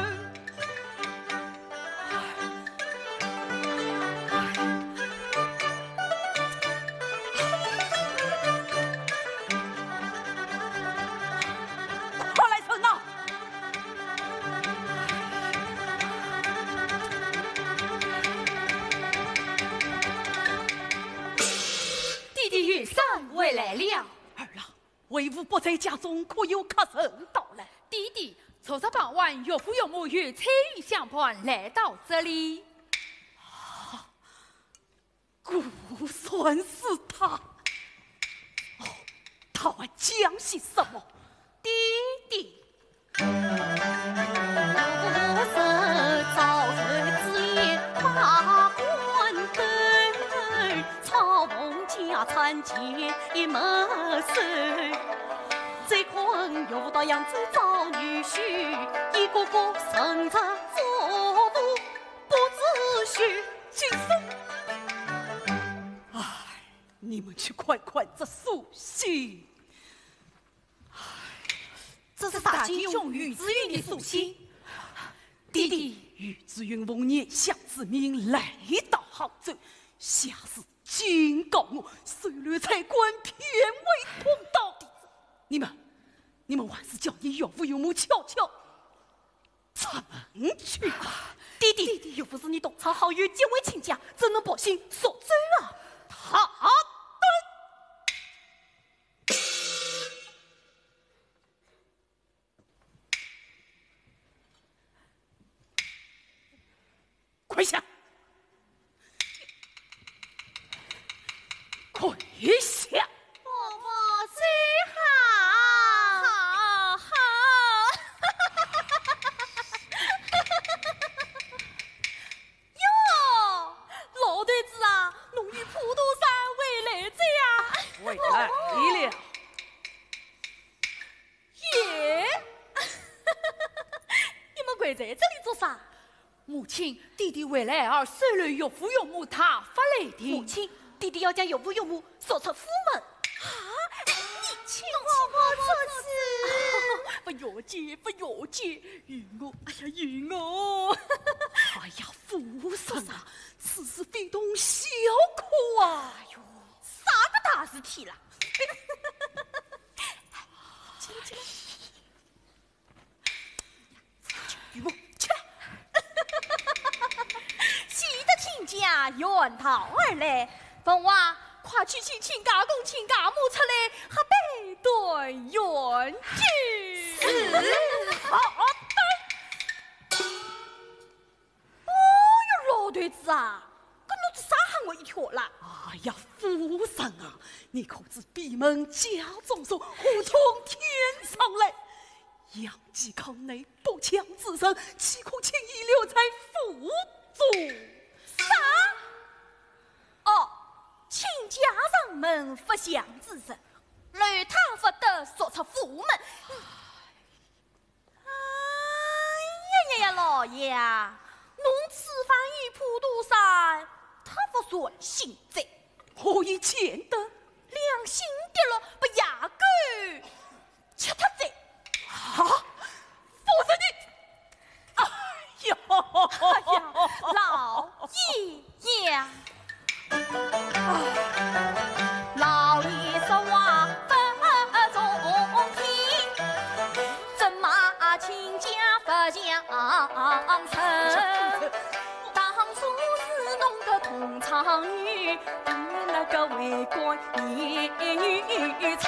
快来人呐！弟弟玉山回来了。儿郎，为父不在家中，可有客人到来？弟弟昨日傍晚，岳父岳母与彩云相伴来到这里。果算是他。哦，他还讲些什么？弟弟，不是早晨之夜把关灯，草棚家产结一门手。这困有的样子找女婿，一个个生着作福，不知许金松。哎，你们去快这书信。这是大金兄于子云的书信。弟弟于子云逢年相之命来到杭州，下士警告我，随律才官偏为同道。你们还是叫你岳父岳母悄悄出门去吧。弟弟，又不是你东厂好友结为亲家，怎能把心所罪啊？他跪下！跪下！伯伯最好，好。哟，老对子啊，侬与普渡山回来这呀？回来了。耶！你们跪在这里做啥？母亲，弟弟回来而随了岳父岳母他发来的。母亲，弟弟要将岳父岳母送出府门。啊！你请我出去！不要紧，允我！哎呀，允我！哎呀，父神啊，此事非同小可啊！哎呦，啥个大事体啦？起来！与我起来！喜得亲家远道而来，本娃快去请家公请家母出来，和背对远去。是好的。哦哟，老对子啊，跟侬这啥喊我一条啦？哎呀，父神啊，你可知闭门家中说虎从天上来？杨继康内不强自身，岂可轻易留在府中？啥？哦，请家上门不祥之人，累他不得说出府门。哎呀，老爷啊，侬此番与普渡山，他不算心贼，何以见得？良心跌落，不压根吃他贼。啊！不是你！哎呀，老爷呀！老爷说话不中听，怎骂亲家不相称？当初是侬个同厂女，那个为官也称，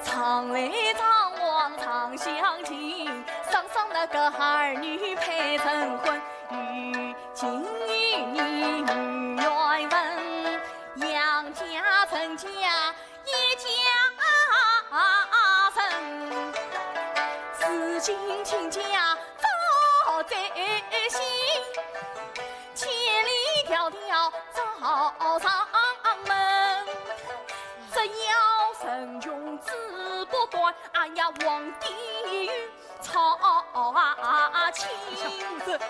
常来常往常相亲，上那个儿女配成婚，与今与你女缘分，杨家陈家一家人，至今亲家早在心，千里迢迢找上门，只要神穷志不断，哎呀往地狱操亲人，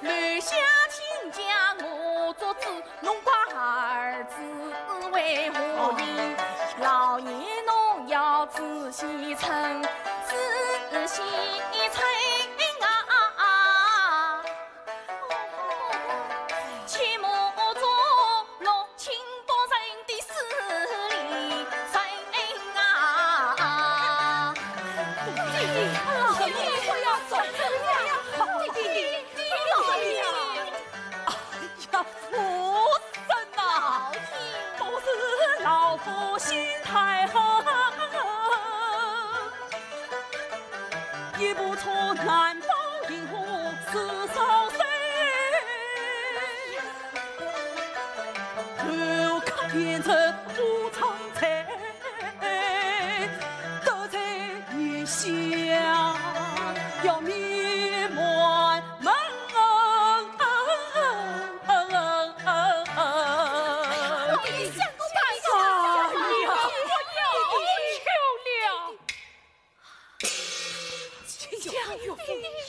留下亲家我做主，侬怪儿子为何人？老爷侬要仔细称，仔细称啊！切莫做弄清多人的事理人啊！老爷，我要走了，弟弟，老爷，哎呀，父神呐，都是老夫心太狠，一不错，难保银河是少岁。头看变成无常才，德才也香，要灭满门。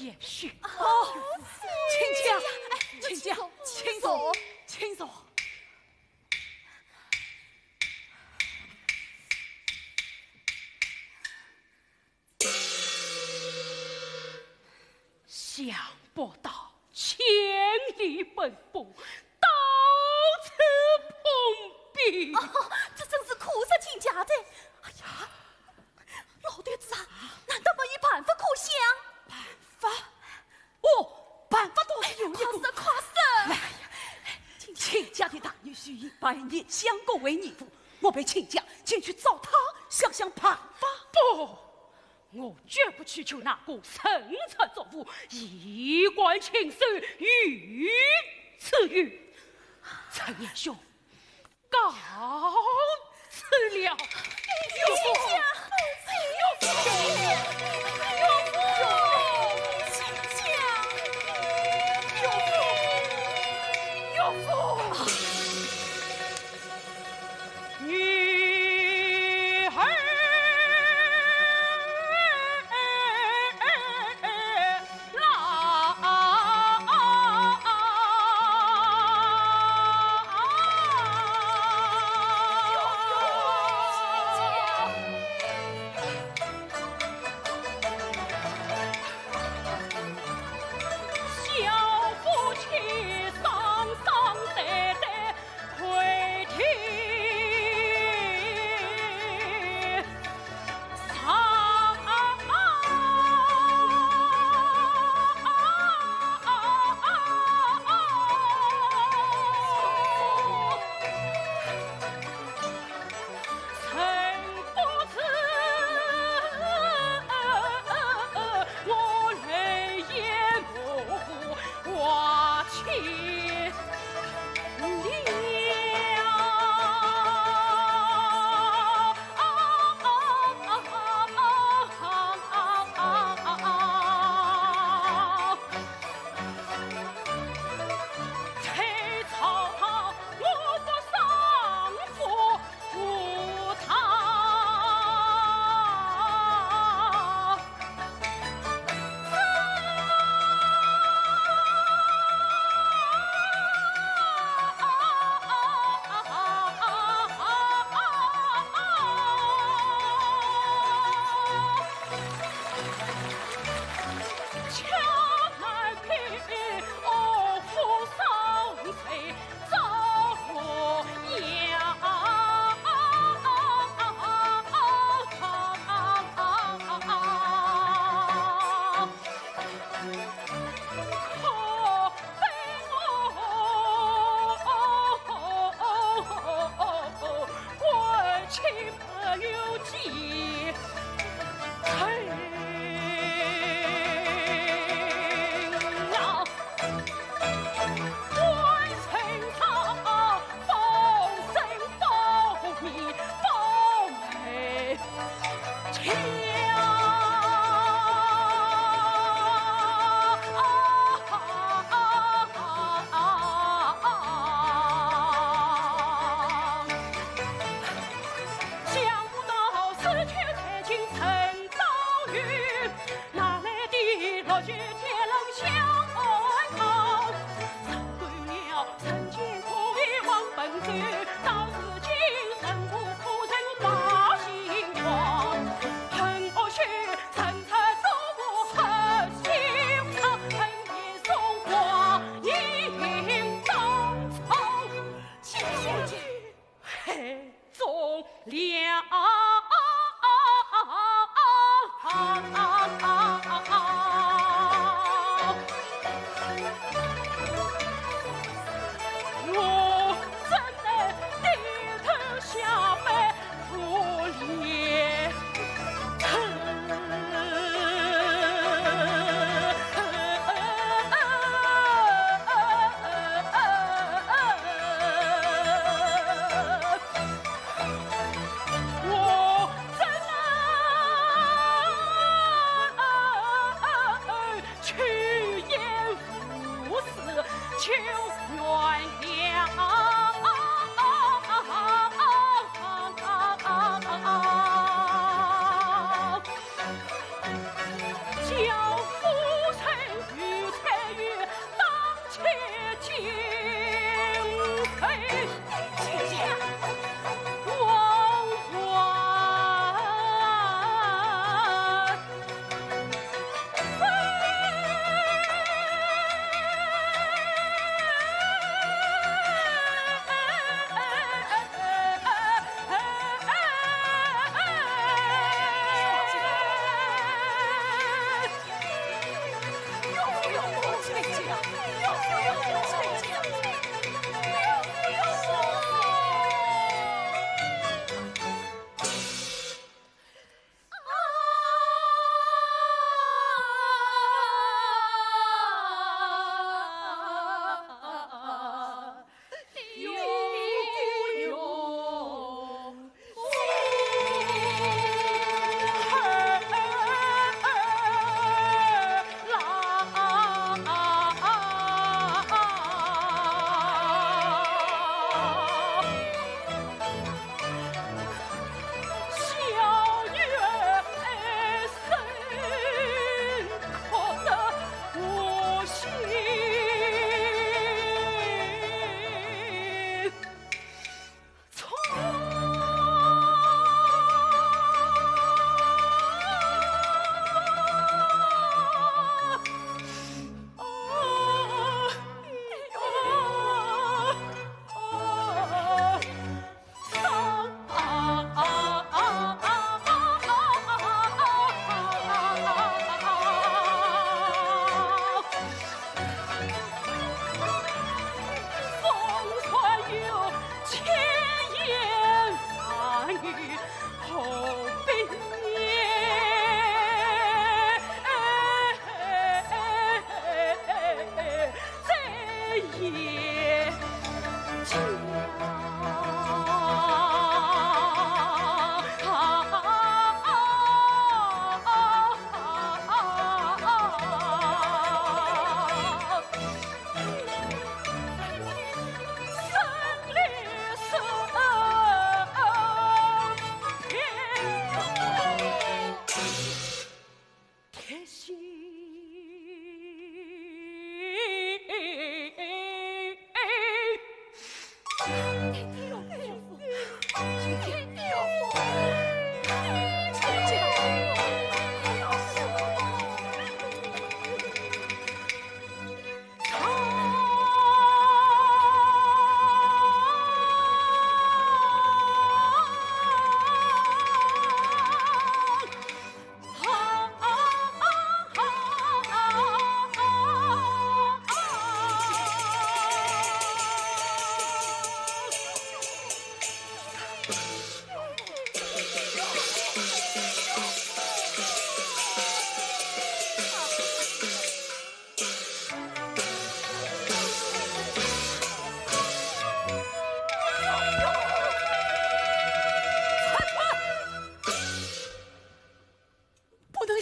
也许哦，请讲，请坐。想不到千里奔波，到此碰壁。这真是苦涩请假的。哎呀，老对子啊，难道没有办法可想？办法倒是有一个。夸胜！哎呀，亲家的大女婿以百年相公为义父，我被亲家请去找他想想办法。不，我绝不去求那个生财作福、衣冠禽兽于此语。陈彦兄，告辞了。女儿中了。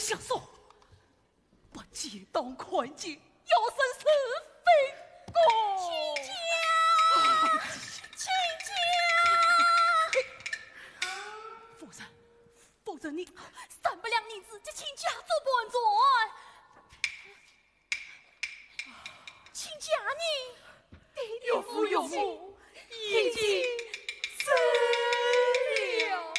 想说，不见当看见，要生是非过。亲家，亲家，夫人你三不两女子，这亲家做不做？亲家你有父有母，已经死了。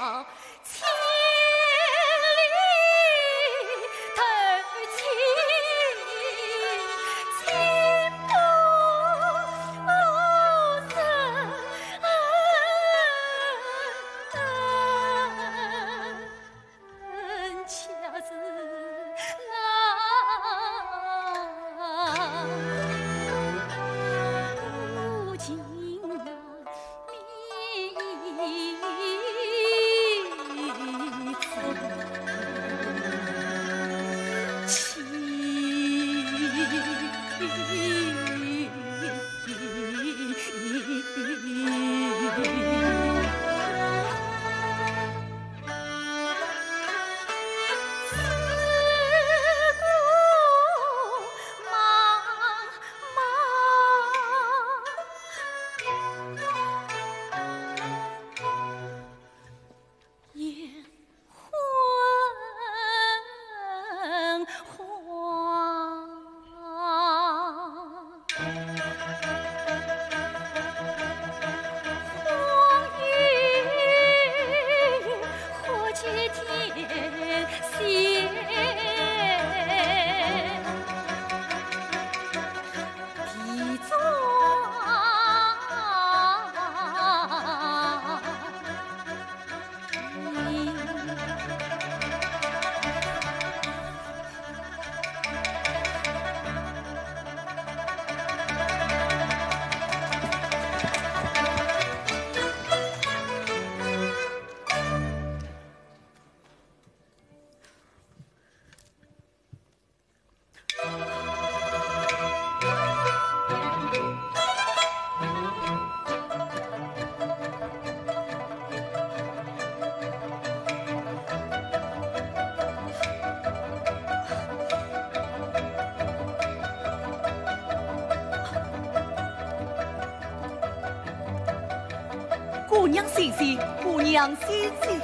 千里投亲，情不深，恰是如今姑娘醒醒，姑娘醒醒！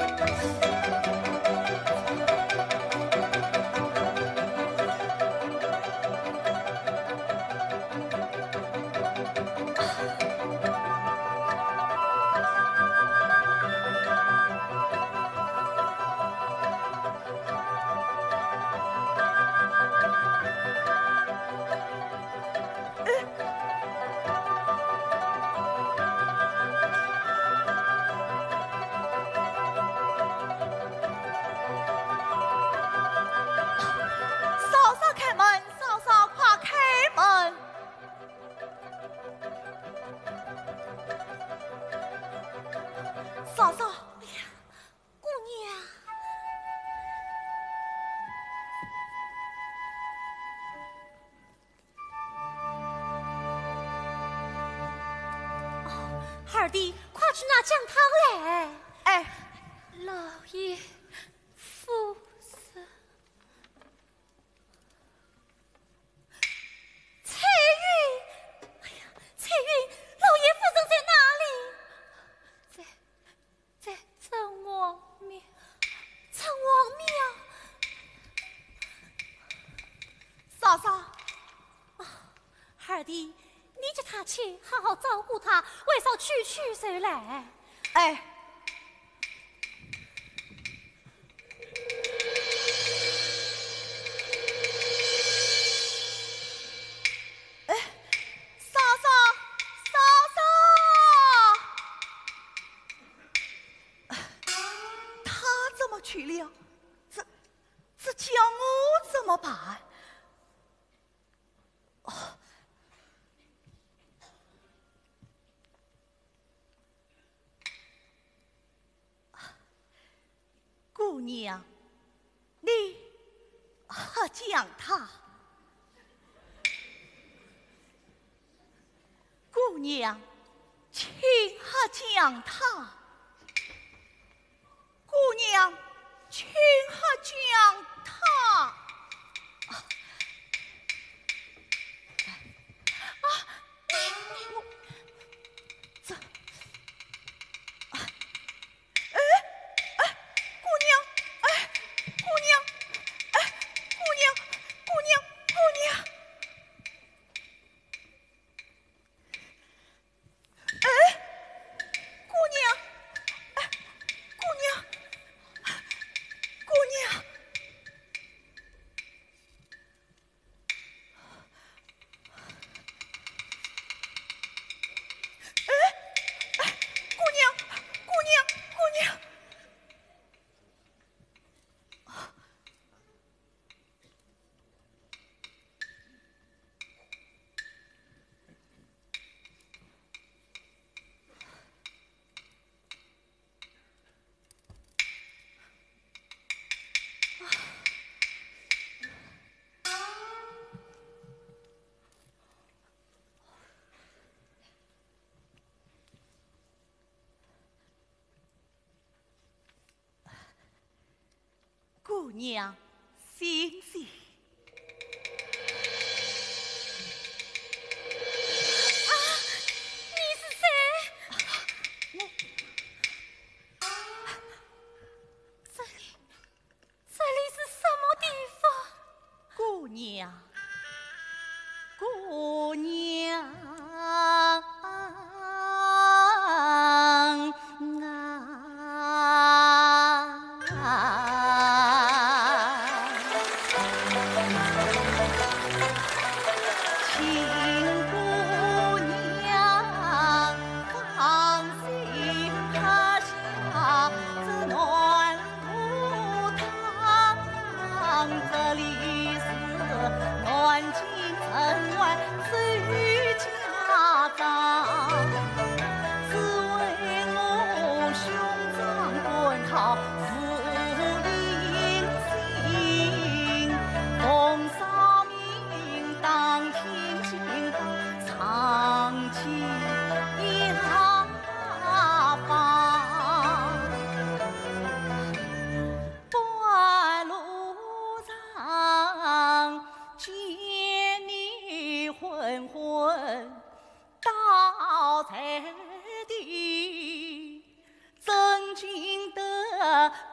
嫂嫂，哎呀，姑娘，哦，二弟，快去拿姜汤来。哎，老爷夫人，彩云，哎呀，彩云，老爷夫人在哪里？在城隍庙，城隍庙。嫂嫂，二弟，你叫他去好好照顾他，为嫂去谁来？哎，嫂嫂，他怎么去了？这叫我怎么办？姑娘，你何讲他？姑娘，请何讲他？姑娘，请何讲他？姑娘，娘，醒醒！你是谁？这里是什么地方？姑娘，姑娘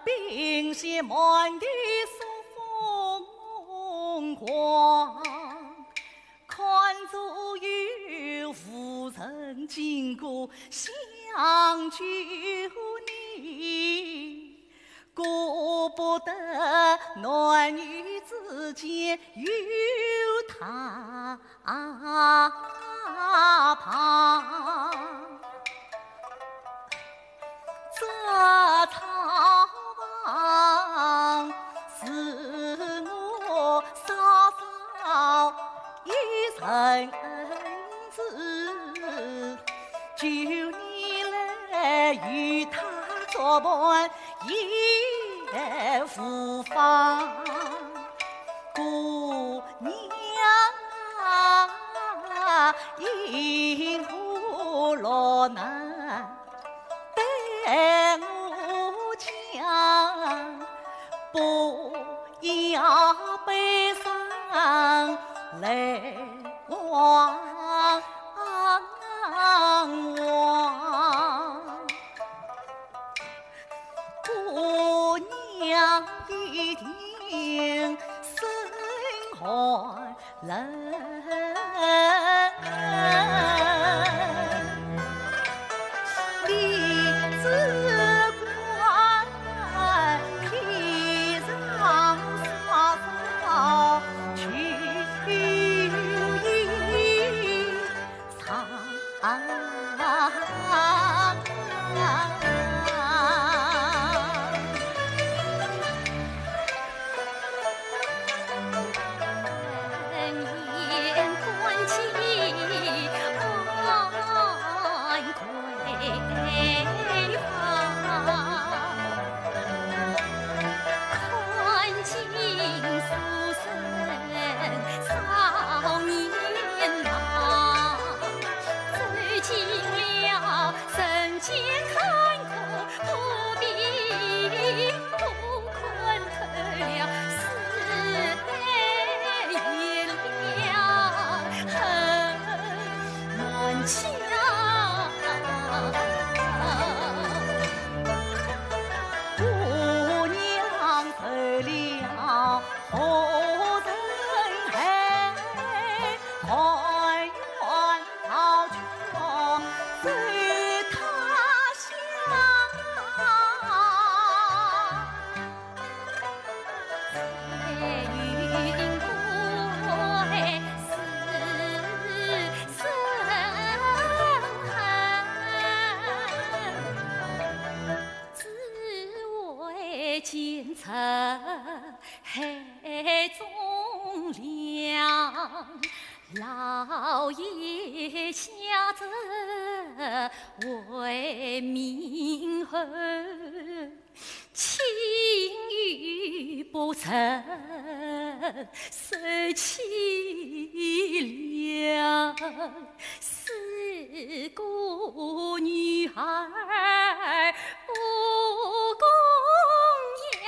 并写满地送风光，看足有夫人经过相救你，顾不得男女之间有他旁。这草房是我嫂嫂一生恩赐，就你来与他作伴也无妨。姑娘啊，因何落难待我讲，不要悲伤来望望，姑娘一定心寒冷。黑中亮，老爷下旨为民后，情欲不成，受凄凉。是个女孩不供养。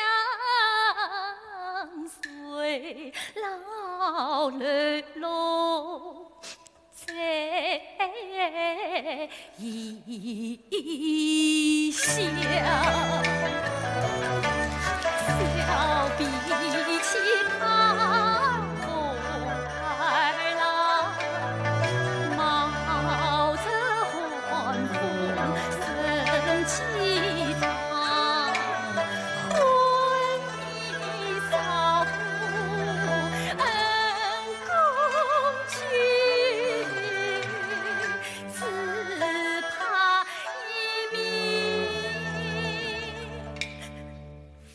笑，笑比起他快乐，冒着寒风生凄怆，婚礼少妇恩公举，只怕一命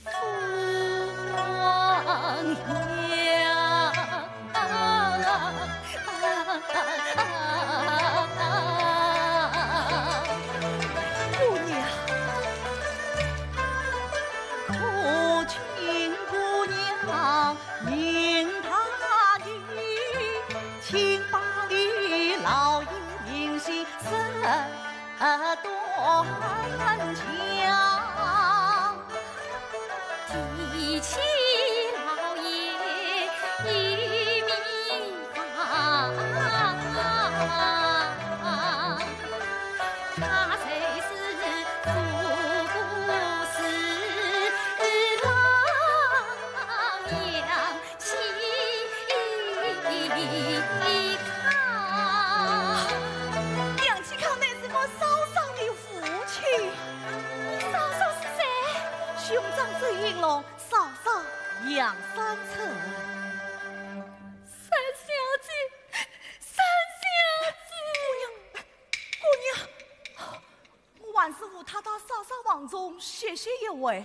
父亡姑娘，可请姑娘明他意，请把你老爷名姓身断墙。提起老爷一命丧，他虽是富不是郎娘妻康。杨继康乃是我嫂嫂的父亲，嫂嫂是谁？兄长之银龙，嫂嫂杨三成。三小姐，三小姐，姑娘，我万师傅他到嫂嫂房中谢谢一位。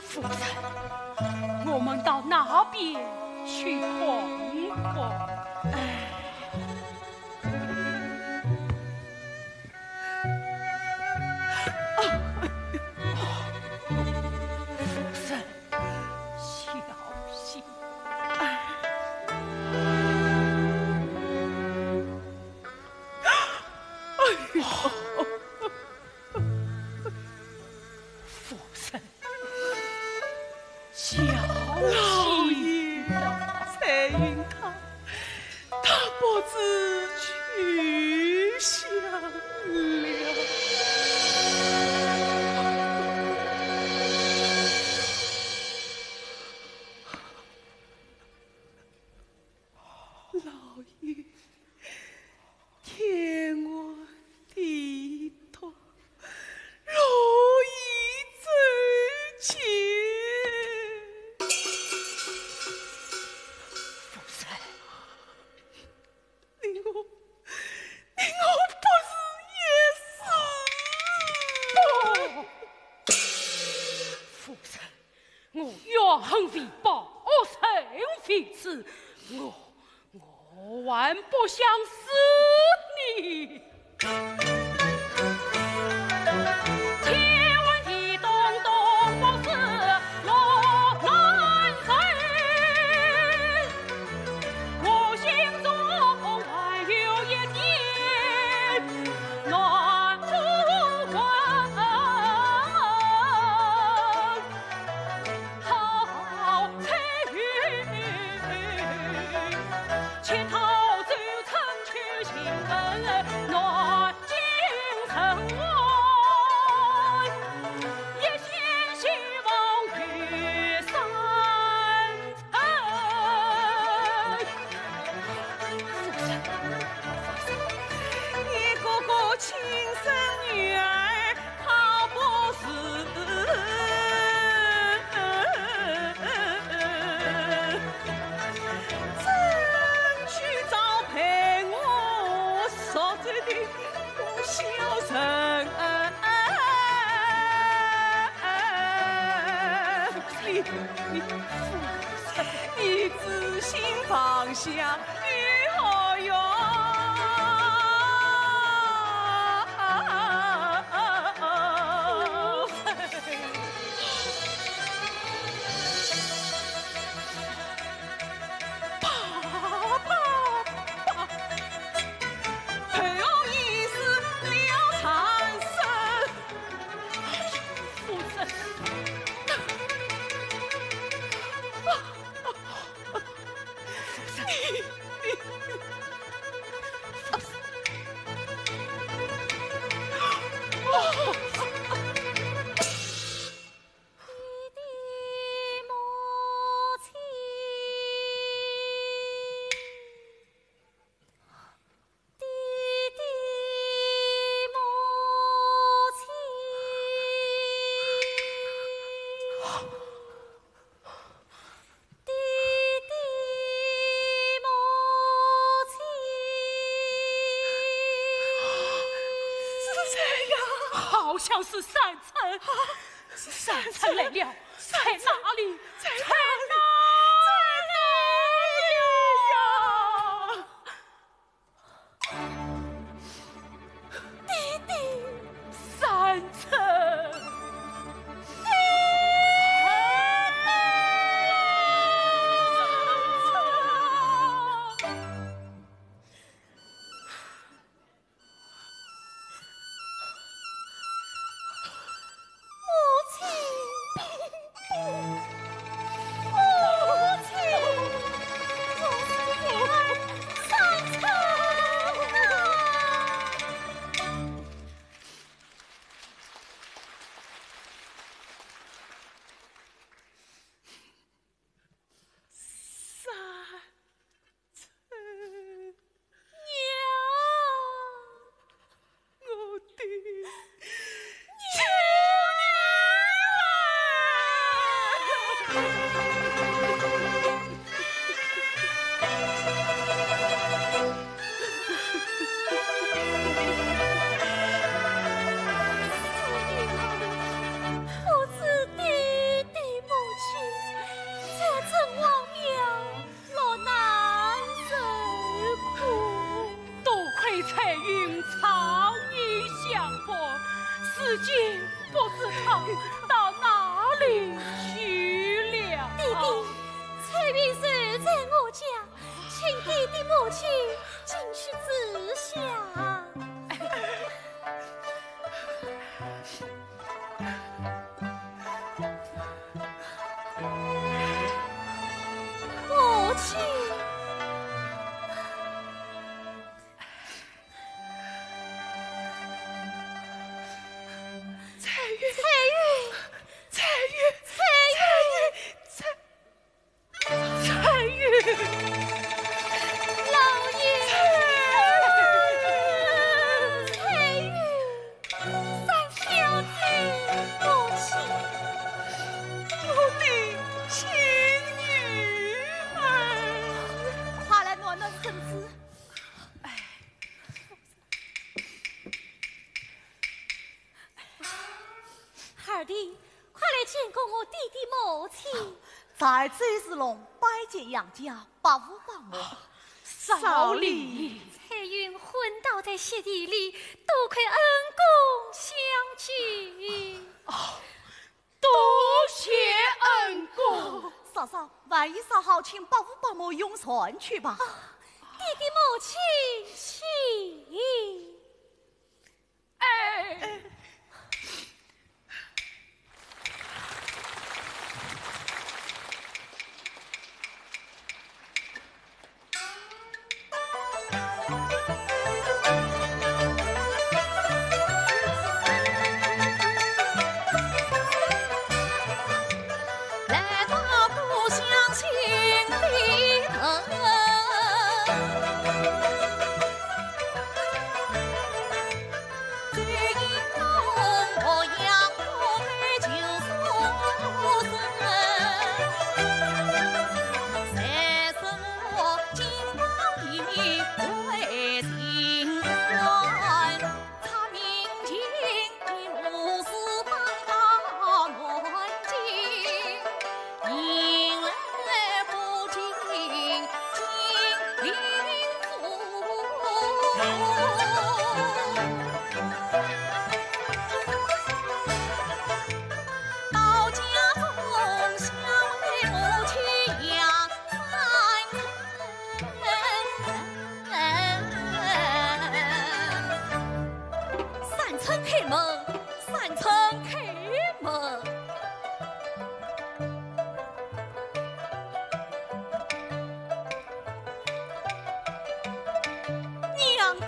夫人，我们到那边去逛逛。夫人，小心。夫人，小心彩云他不知去向了。老爷，天我地痛，如意真情。夫人，你我不是也死？夫人，我愿为报生非子，我万不想死你。千万一动动往事落难睡，我心中还有一点难不关。好彩云，前头走曾去新闻暖京城外，一线希望雨三层。你哥哥亲生女儿，他不是真去丞相如何用？好像是三层，三层来了，在哪里？在哪里呀？弟弟，三层。二弟，快来见过我弟弟母亲。在这时龙拜见杨家八五八母，少礼。彩云昏倒在雪地里，多亏恩公相救。多谢恩公。嫂嫂，万一啥好，请八五八母用船去吧。弟弟母亲请。哎。最开门，三层开门。娘子，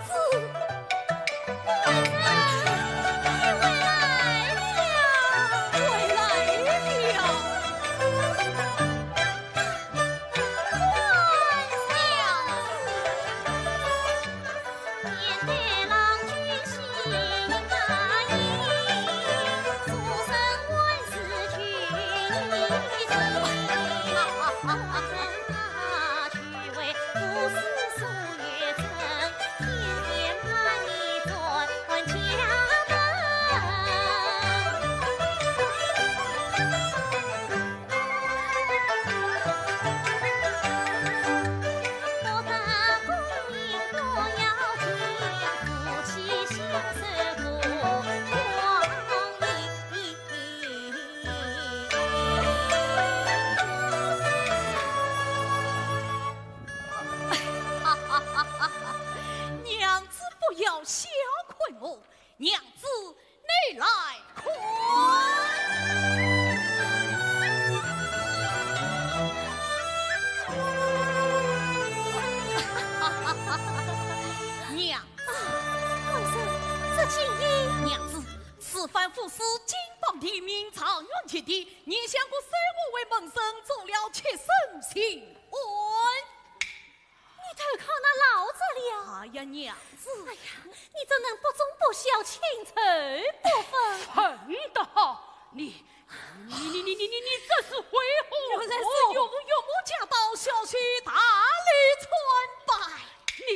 娘子，你来快！娘子，皇上，这金衣，娘子，此番府是金榜题名，长远前地，你想过随我为门生做了妾身新婚？你投靠那老者了？哎呀，娘子，哎呀，你怎能不忠不孝，轻臣不分？混得好！你这是为何？原来是岳母驾到，消息大力传百。你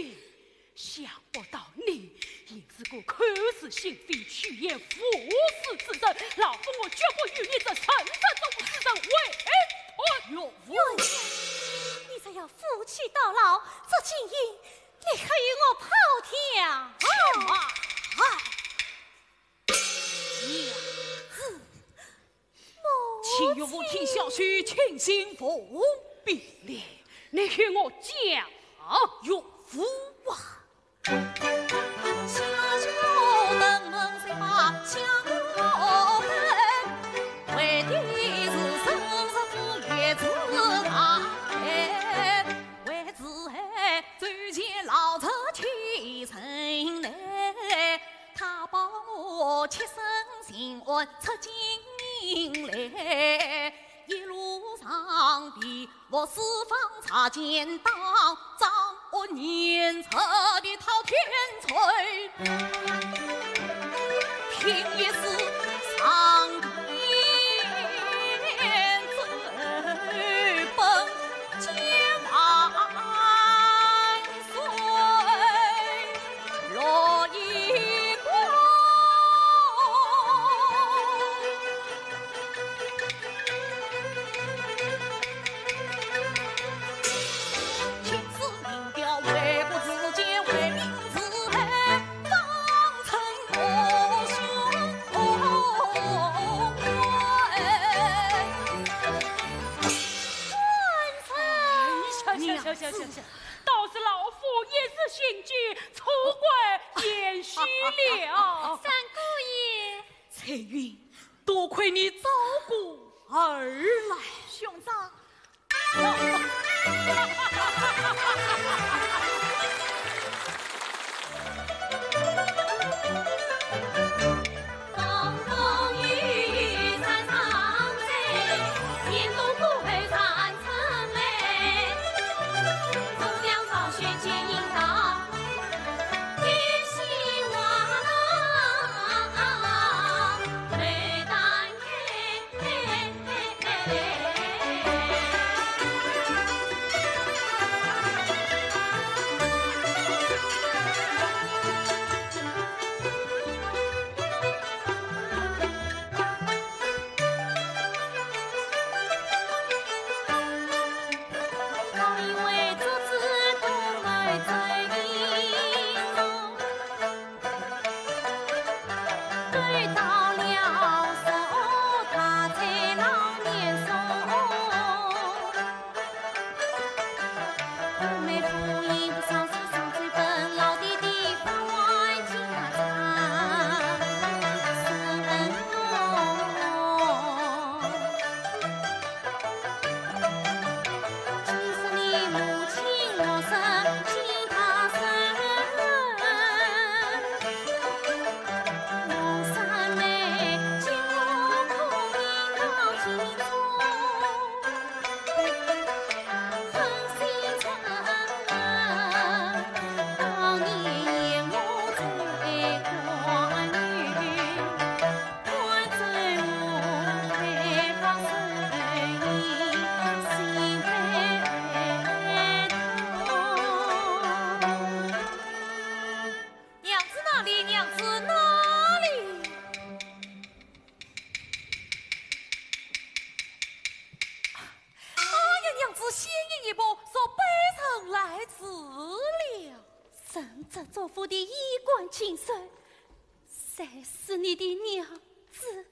想不到你因这个口是心非、趋炎附势之人，老夫我绝不与你这神中之人为婚。岳母，你这要夫妻到老，这金银你可与我抛掉？娘子，请岳母听小婿亲心服必你与我讲，岳父啊，下酒登门谁把相等，为的是生日之月子来，为子最见老者起身来，他帮我切身心安出京来。一路上的我四方擦肩当，掌握年策的滔天锤，凭一时上天最奔千万岁，若一光。行，倒是老夫也是心急，错怪延续了。三姑爷，彩云，多亏你照顾儿来，兄长。身这祖父的衣冠禽兽，谁是你的娘子？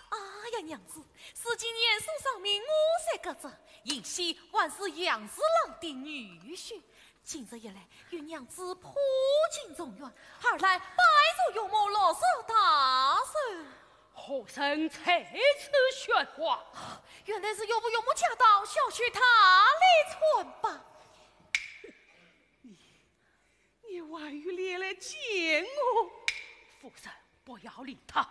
哎呀，娘子，是今年书上名53个字，尹熙还是杨四郎的女婿。今日一来与娘子普尽中原，二来拜入岳母落手大手。何生此次喧哗？原来是岳父岳母驾到，小婿他来传吧。你外语连来见我，夫人不要理他。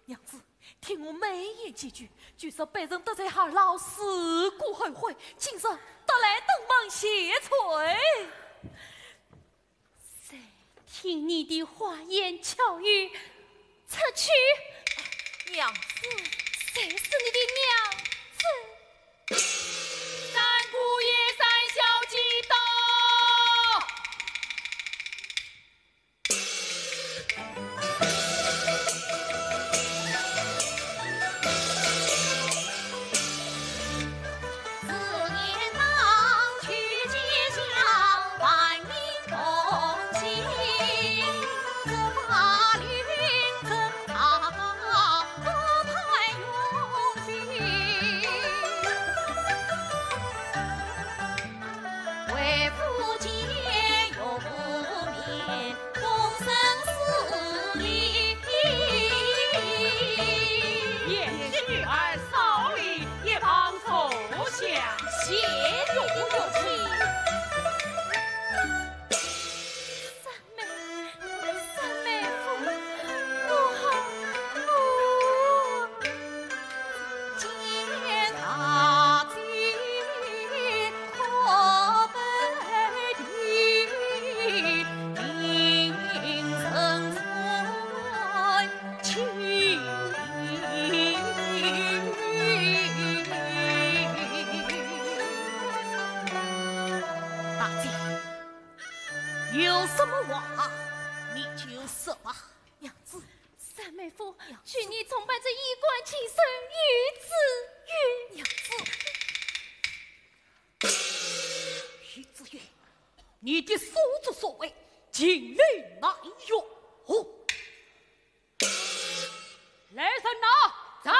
娘子，听我美言几句。据说被人得罪二老，死骨后悔，今日得来登门谢罪。谁听你的花言巧语出去？娘子，谁是你的娘子？三姑爷，三小姐到。有什么话你就说吧。娘子，三妹夫，许你重办这衣冠禽兽，于子娘子，于子云，你的所作所为，尽力难容。来人呐，在！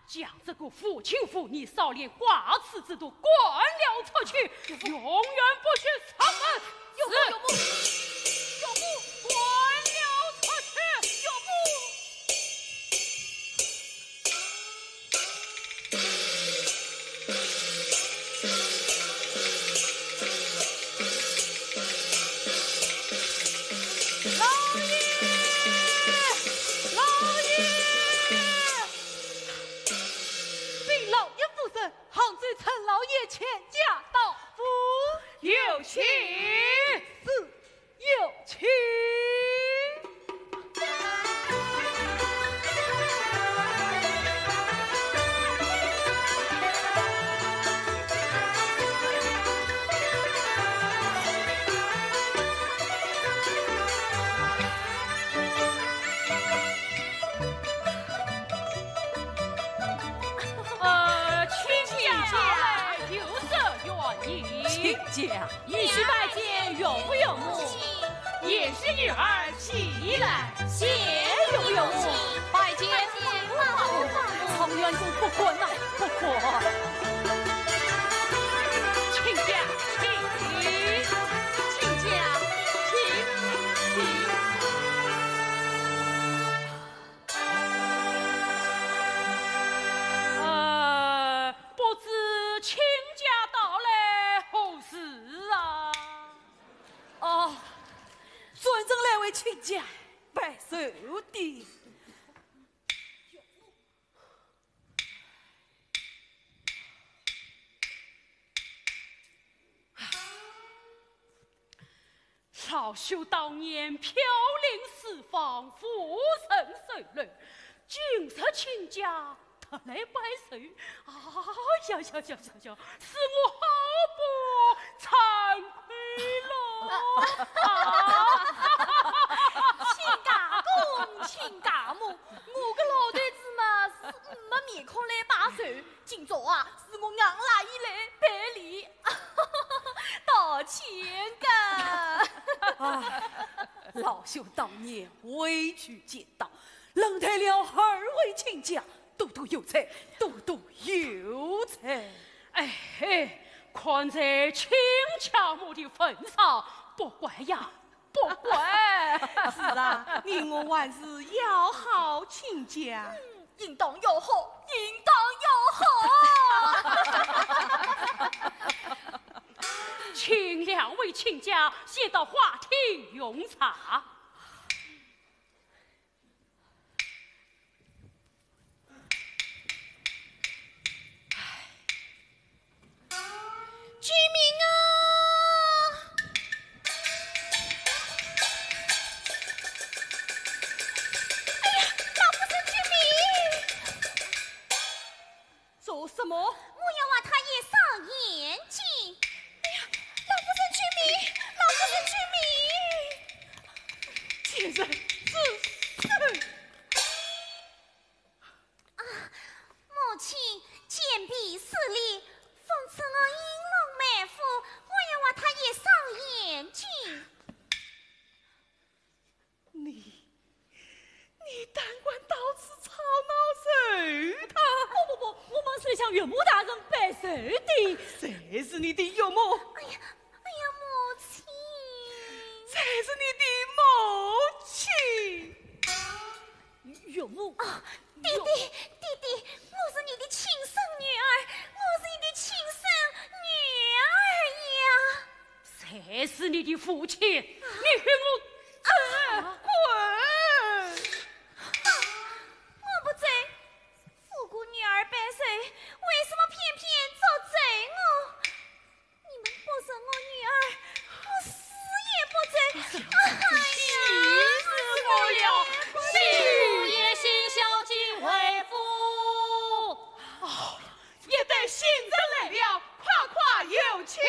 将这个父亲妇女少年挂齿之徒关了出去，永远不许上门。有木，有木，有木，关了出去，有木。老爷，老爷，禀老爷夫人，杭州陈老爷遣驾到府，有请。有请。请假就是原因。请假，一须拜见岳父岳母，也是女儿起来，谢岳父岳母，拜见父母。从远处不可呐，不可。请假，请假，请。不知亲家到来何时啊？哦，专程来为亲家拜寿的。少秀当年飘零四方，富盛受累，今日亲家他来拜寿，啊呀，使我好不惭愧了。亲家公，亲家母，我个老头子嘛是没面孔来拜寿手，今朝啊是我硬拉以来赔礼，道歉的。老兄当年委曲见到，冷待了二位亲家，多多有才，多多有才。哎嘿，看在亲家母的份上，不怪呀，不怪。是啊，你我还是要好亲家。应当要好，应当要好。请两位亲家先到花厅用茶。居民啊！哎呀，老夫人居民，做什么？我要往他爷上眼睛。哎呀，老夫人居民，老夫人居民。先生，是。母亲坚壁四立，奉赐我英龙满腹，我要往他爷上眼睛。你单管到此吵闹谁他？不，我们是向岳母大人拜寿的。谁是你的岳母？哎呀，母亲，谁是你的母亲？岳母，弟弟，我是你的亲生女儿，我是你的亲生女儿呀。谁是你的父亲？你与我滚！我不在，富姑女儿百岁，为什么偏偏做贼我？你们不生我女儿，我死也不在。哎呀，不了，父爷心孝敬为父。也得新人来了，夸夸有情。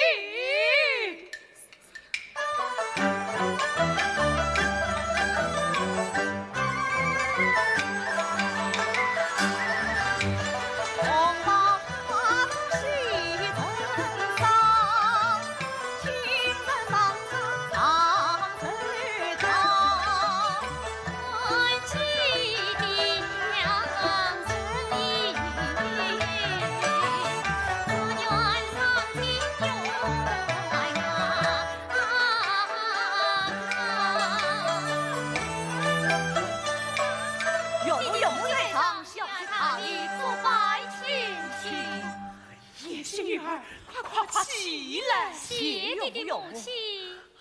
起来，谢你的母亲，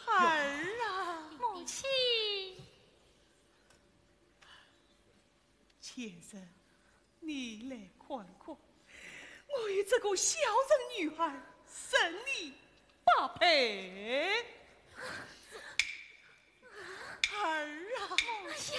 儿啊，母亲，先生，你来看看，我与这个小人女孩生你八配。儿啊，母亲。